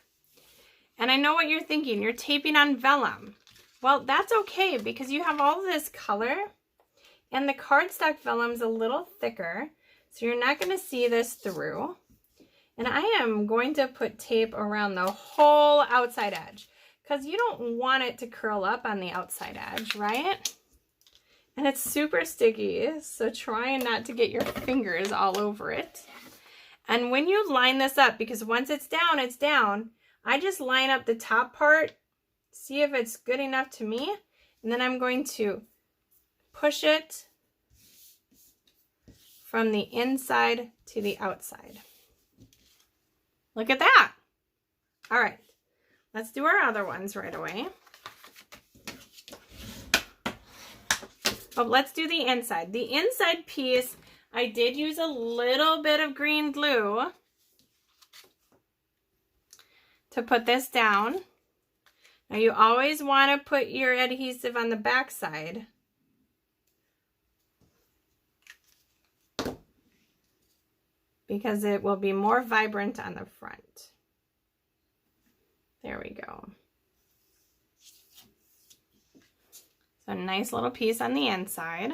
And I know what you're thinking, you're taping on vellum. Well, that's okay because you have all this color and the cardstock vellum's a little thicker, so you're not gonna see this through. And I am going to put tape around the whole outside edge because you don't want it to curl up on the outside edge, right? And it's super sticky, so try not to get your fingers all over it. And when you line this up, because once it's down, I just line up the top part, see if it's good enough to me, and then I'm going to push it from the inside to the outside. Look at that. All right, let's do our other ones right away. Oh, let's do the inside. The inside piece, I did use a little bit of green glue to put this down. Now you always want to put your adhesive on the back side. Because it will be more vibrant on the front. There we go. So a nice little piece on the inside.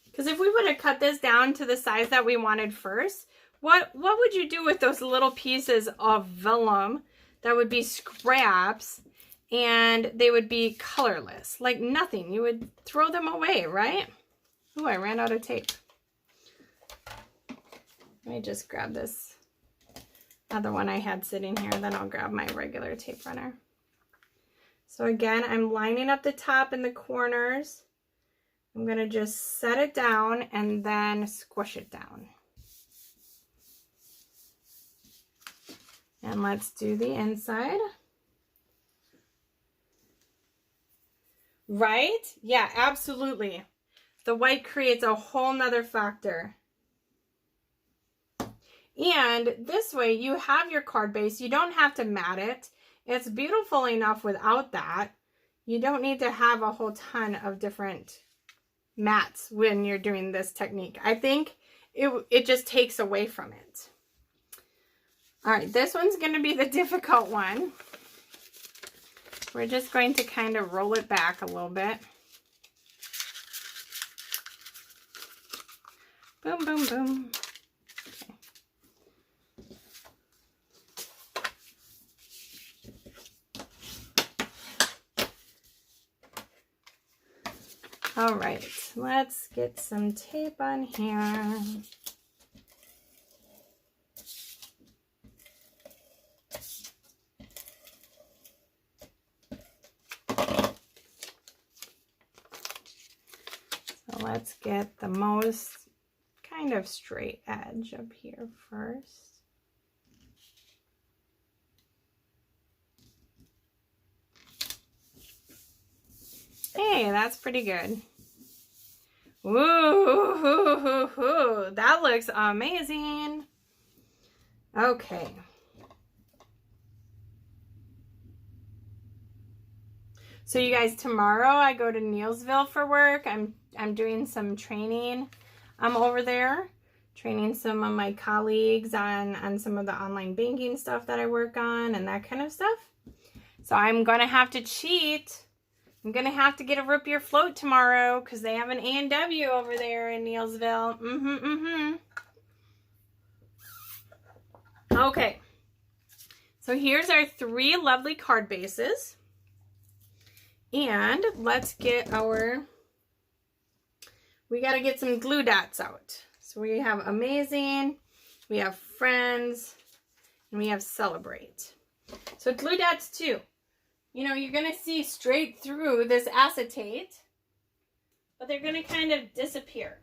Because if we would have cut this down to the size that we wanted first, what would you do with those little pieces of vellum that would be scraps and they would be colorless? Like nothing. You would throw them away, right? Oh, I ran out of tape. Let me just grab this other one I had sitting here, then I'll grab my regular tape runner. So again, I'm lining up the top and the corners. I'm going to just set it down and then squish it down. And let's do the inside. Right? Yeah, absolutely. The white creates a whole nother factor. And this way you have your card base. You don't have to mat it. It's beautiful enough without that. You don't need to have a whole ton of different mats when you're doing this technique. I think it just takes away from it. All right, this one's going to be the difficult one. We're just going to kind of roll it back a little bit. Boom, boom, boom. All right, let's get some tape on here. So let's get the most kind of straight edge up here first. Hey, that's pretty good. Ooh, that looks amazing. Okay. So you guys, tomorrow I go to Neilsville for work. I'm doing some training. I'm over there training some of my colleagues on some of the online banking stuff that I work on and that kind of stuff. So I'm going to have to cheat. I'm going to have to get a root beer float tomorrow because they have an A&W over there in Neilsville. Okay. So here's our 3 lovely card bases. And let's get we got to get some glue dots out. So we have amazing, we have friends, and we have celebrate. So glue dots too. You know, you're going to see straight through this acetate, but they're going to kind of disappear.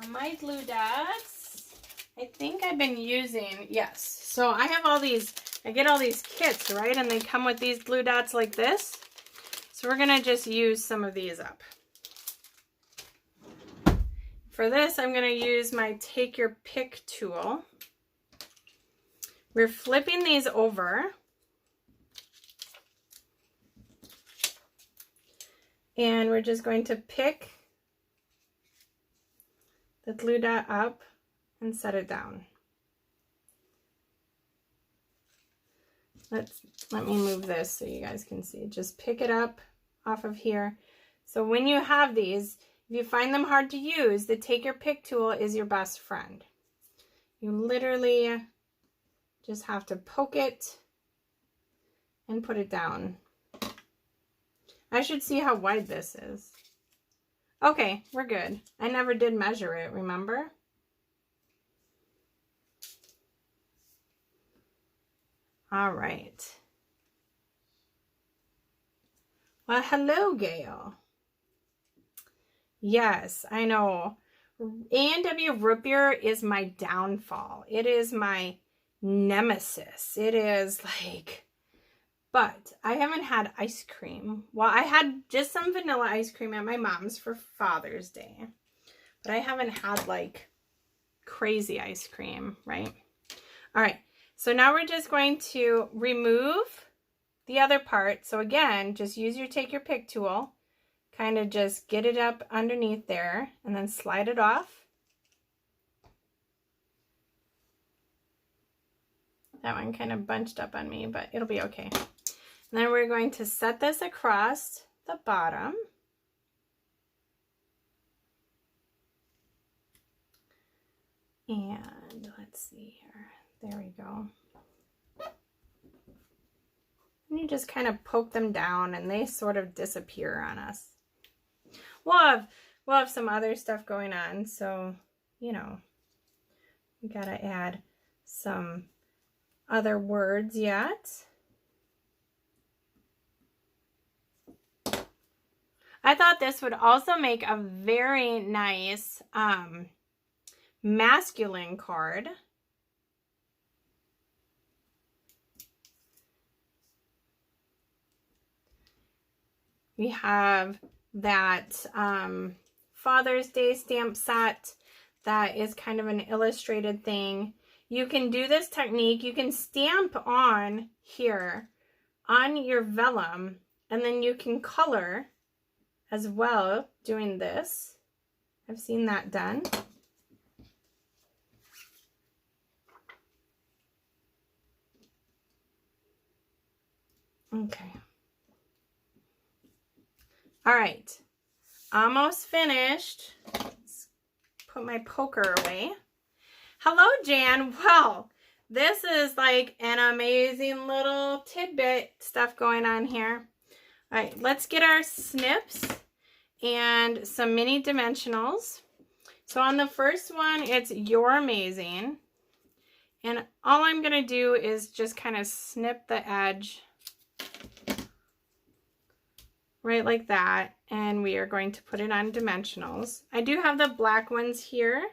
On my glue dots, I think I've been using, yes. So I have all these, I get all these kits, right? And they come with these glue dots like this. So we're going to just use some of these up. For this, I'm going to use my Take Your Pick tool. We're flipping these over. And we're just going to pick the glue dot up and set it down. Let me move this so you guys can see. Just pick it up off of here. So when you have these, if you find them hard to use, the Take Your Pick tool is your best friend. You literally just have to poke it and put it down. I should see how wide this is. Okay, we're good. I never did measure it, remember? All right. Well, hello, Gail. Yes, I know. A&W root beer is my downfall. It is my nemesis. It is like, but I haven't had ice cream. Well, I had just some vanilla ice cream at my mom's for Father's Day, but I haven't had like crazy ice cream, right? All right, so now we're just going to remove the other part. So again, just use your Take Your Pick tool. Kind of just get it up underneath there and then slide it off. That one kind of bunched up on me, but it'll be okay. And then we're going to set this across the bottom. And let's see here. There we go. And you just kind of poke them down and they sort of disappear on us. We'll have some other stuff going on, so, you know, we gotta add some other words yet. I thought this would also make a very nice masculine card. We have that Father's Day stamp set that is kind of an illustrated thing. You can do this technique. You can stamp on here on your vellum, and then you can color as well doing this. I've seen that done. Okay. All right, almost finished. Let's put my poker away. Hello, Jan. Well, this is like an amazing little tidbit stuff going on here. All right, let's get our snips and some mini dimensionals. So on the first one, it's You're Amazing. And all I'm going to do is just kind of snip the edge right like that. And we are going to put it on dimensionals. I do have the black ones here.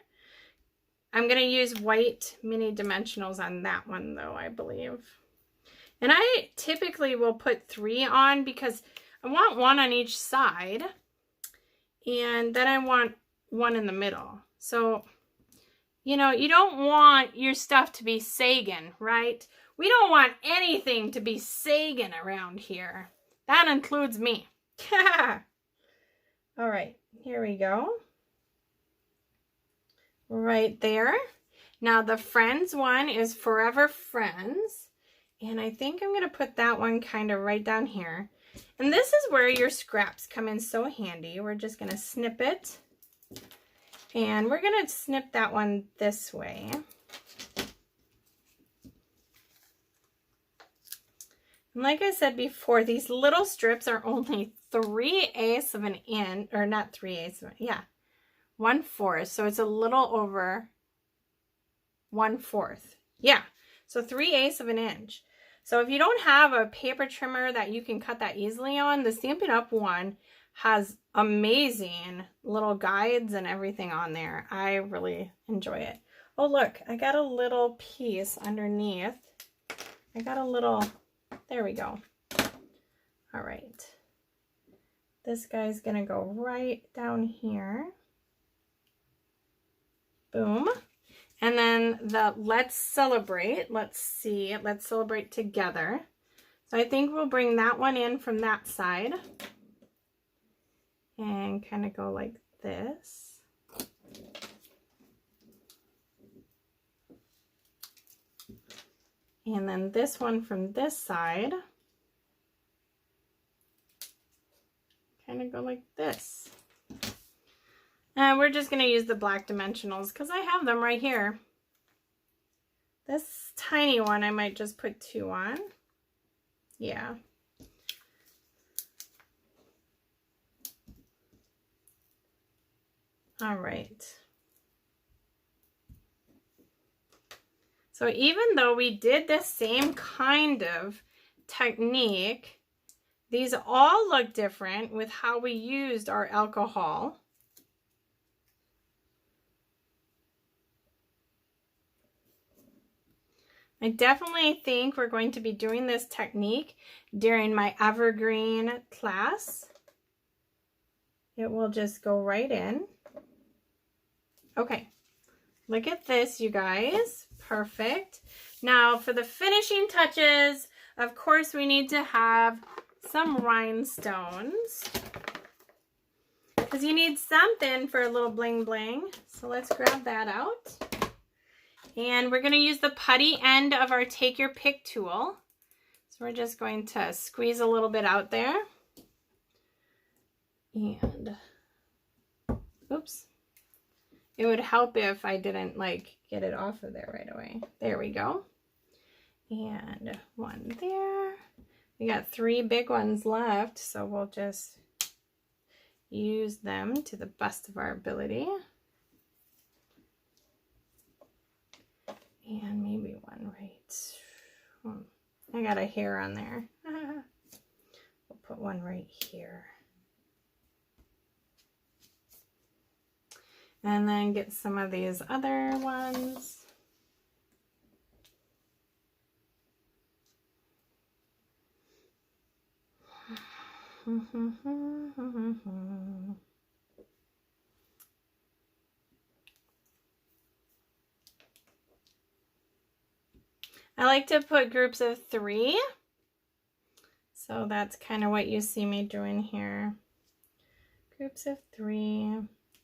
I'm going to use white mini dimensionals on that one though, I believe. And I typically will put 3 on because I want 1 on each side. And then I want 1 in the middle. So, you know, you don't want your stuff to be sagging, right? We don't want anything to be sagging around here. That includes me. All right, here we go. Right there. Now the Friends one is Forever Friends. And I think I'm going to put that one kind of right down here. And this is where your scraps come in so handy. We're just going to snip it. And we're going to snip that one this way. And like I said before, these little strips are only 3/8 of an inch, or not 3/8, yeah, 1/4. So it's a little over 1/4. Yeah, so 3/8 of an inch. So if you don't have a paper trimmer that you can cut that easily on, the Stampin' Up! One has amazing little guides and everything on there. I really enjoy it. Oh, look, I got a little piece underneath. I got a little, there we go. All right. This guy's gonna go right down here. Boom. And then the Let's Celebrate. Let's see, Let's Celebrate Together. So I think we'll bring that one in from that side. And kind of go like this. And then this one from this side. Kind of go like this. And we're just going to use the black dimensionals because I have them right here. This tiny one I might just put 2 on. Yeah. All right. So even though we did the same kind of technique, these all look different with how we used our alcohol. I definitely think we're going to be doing this technique during my Evergreen class. It will just go right in. Okay, look at this, you guys. Perfect. Now for the finishing touches, of course we need to have some rhinestones because you need something for a little bling bling. So let's grab that out. And we're going to use the putty end of our Take Your Pick tool. So we're just going to squeeze a little bit out there. And, oops. It would help if I didn't like get it off of there right away. There we go. And one there. We got 3 big ones left, so we'll just use them to the best of our ability. And maybe one right. I got a hair on there. We'll put one right here. And then get some of these other ones. I like to put groups of 3. So that's kind of what you see me doing here. Groups of 3.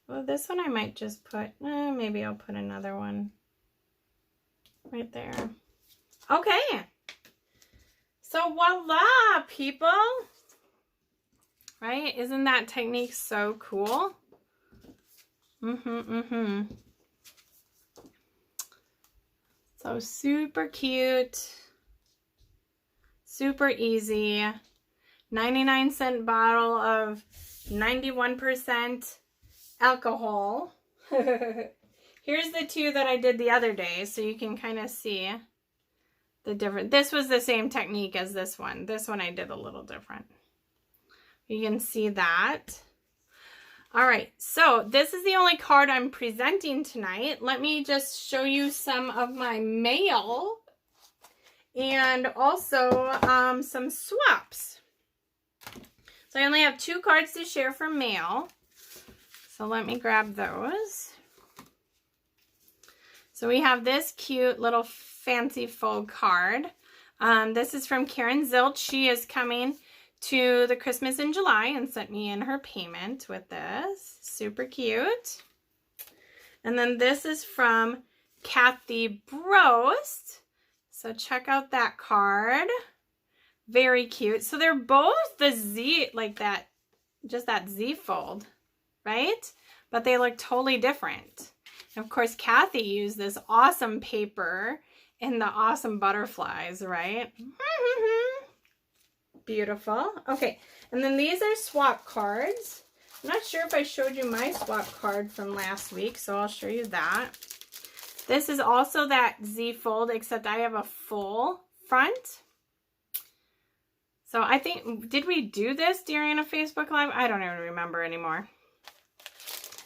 Well, this one I might just put, maybe I'll put another one right there. Okay. So voila, people. Right? Isn't that technique so cool? So super cute, super easy. 99-cent bottle of 91% alcohol. Here's the two that I did the other day, so you can kind of see the difference. This was the same technique as this one. This one I did a little different. You can see that. All right, so this is the only card I'm presenting tonight. Let me just show you some of my mail and also some swaps. So I only have 2 cards to share for mail. So let me grab those. So we have this cute little fancy fold card. This is from Karen Zilch. She is coming to the Christmas in July and sent me in her payment with this. Super cute. And then this is from Kathy Brost. So check out that card. Very cute. So they're both the Z, like that, just that Z fold, right? But they look totally different. And of course, Kathy used this awesome paper and the awesome butterflies, right? Beautiful. Okay, and then these are swap cards. I'm not sure if I showed you my swap card from last week, so I'll show you that. This is also that Z fold, except I have a full front. So I think, did we do this during a Facebook Live? I don't even remember anymore.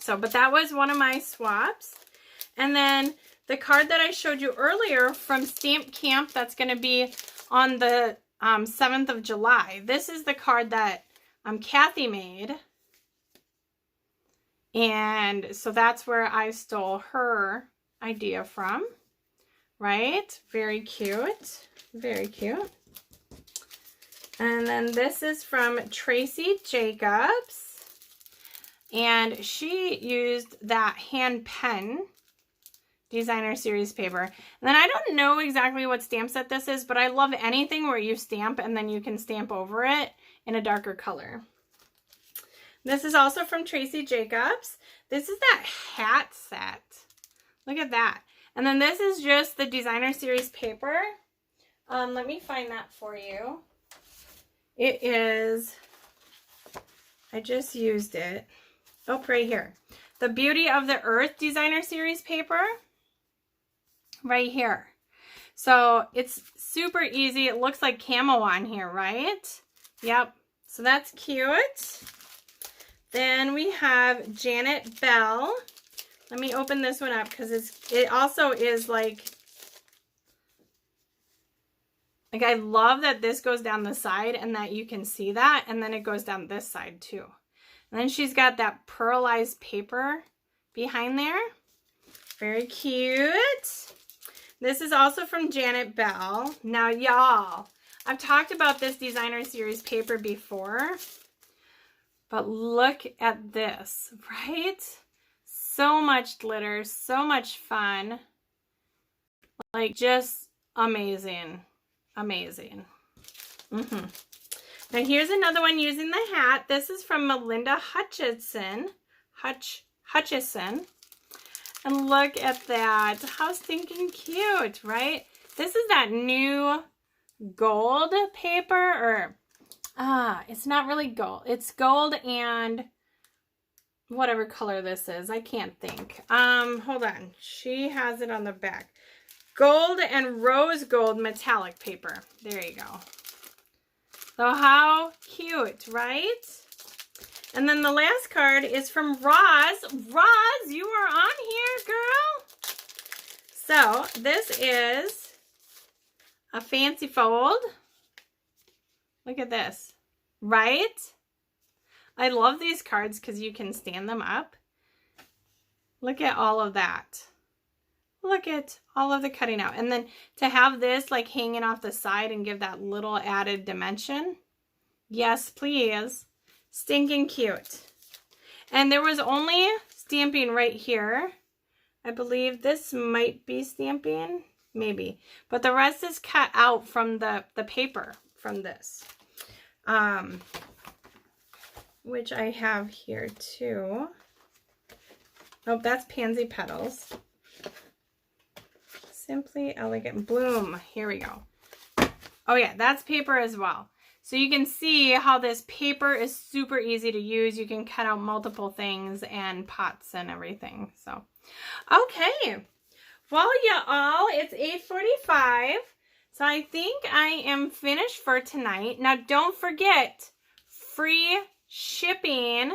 So, but that was one of my swaps. And then the card that I showed you earlier from Stamp Camp, that's going to be on the 7th of July. This is the card that Kathy made. And so that's where I stole her idea from, right? Very cute. Very cute. And then this is from Tracy Jacobs. And she used that hand pen designer series paper. And then I don't know exactly what stamp set this is, but I love anything where you stamp and then you can stamp over it in a darker color. This is also from Tracy Jacobs. This is that hat set. Look at that. And then this is just the designer series paper. Let me find that for you. It is, I just used it. Oh, right here. The Beauty of the Earth designer series paper. Right here. So it's super easy. It looks like camo on here, right? Yep. So that's cute. Then we have Janet Bell. Let me open this one up because it also is like I love that this goes down the side and that you can see that, and then it goes down this side too. And then she's got that pearlized paper behind there. Very cute. This is also from Janet Bell. Now, y'all, I've talked about this designer series paper before, but look at this, right? So much glitter, so much fun. Like, just amazing. Amazing. Now here's another one using the hat. This is from Melinda Hutchison. Hutchison. And look at that. How stinking cute, right? This is that new gold paper, or it's not really gold. It's gold and whatever color this is. I can't think. Hold on. She has it on the back. Gold and rose gold metallic paper. There you go. So how cute, right? And then the last card is from Roz. Roz, you are on here, girl. So this is a fancy fold. Look at this, right? I love these cards because you can stand them up. Look at all of that. Look at all of the cutting out. And then to have this like hanging off the side and give that little added dimension. Yes, please. Stinking cute. And there was only stamping right here. I believe this might be stamping. Maybe. But the rest is cut out from the paper from this. Which I have here too. Oh, that's Pansy Petals. Simply Elegant Bloom. Here we go. Oh yeah, that's paper as well. So you can see how this paper is super easy to use. You can cut out multiple things and pots and everything. So, okay. Well, y'all, it's 8:45. So I think I am finished for tonight. Now, don't forget, free shipping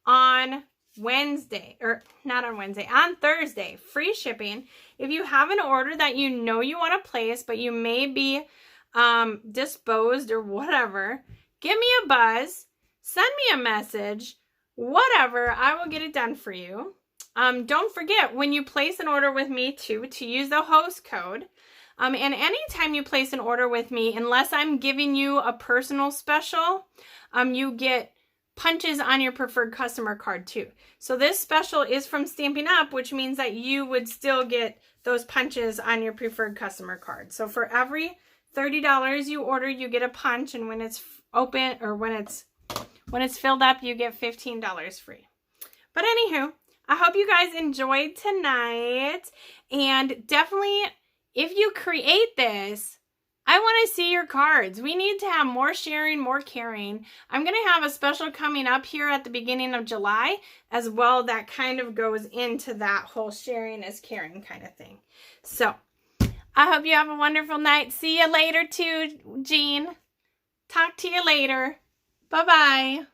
on Wednesday, or not on Wednesday, on Thursday. Free shipping. If you have an order that you know you want to place, but you may be disposed or whatever, give me a buzz, send me a message, whatever, I will get it done for you. Don't forget, when you place an order with me too, to use the host code. And anytime you place an order with me, unless I'm giving you a personal special, you get punches on your preferred customer card too. So this special is from Stampin' Up, which means that you would still get those punches on your preferred customer card. So for every $30 you order, you get a punch, and when it's open, or when it's filled up, you get $15 free. But anywho, I hope you guys enjoyed tonight, and definitely, if you create this, I want to see your cards. We need to have more sharing, more caring. I'm going to have a special coming up here at the beginning of July as well that kind of goes into that whole sharing is caring kind of thing. So, I hope you have a wonderful night. See you later too, Jean. Talk to you later. Bye-bye.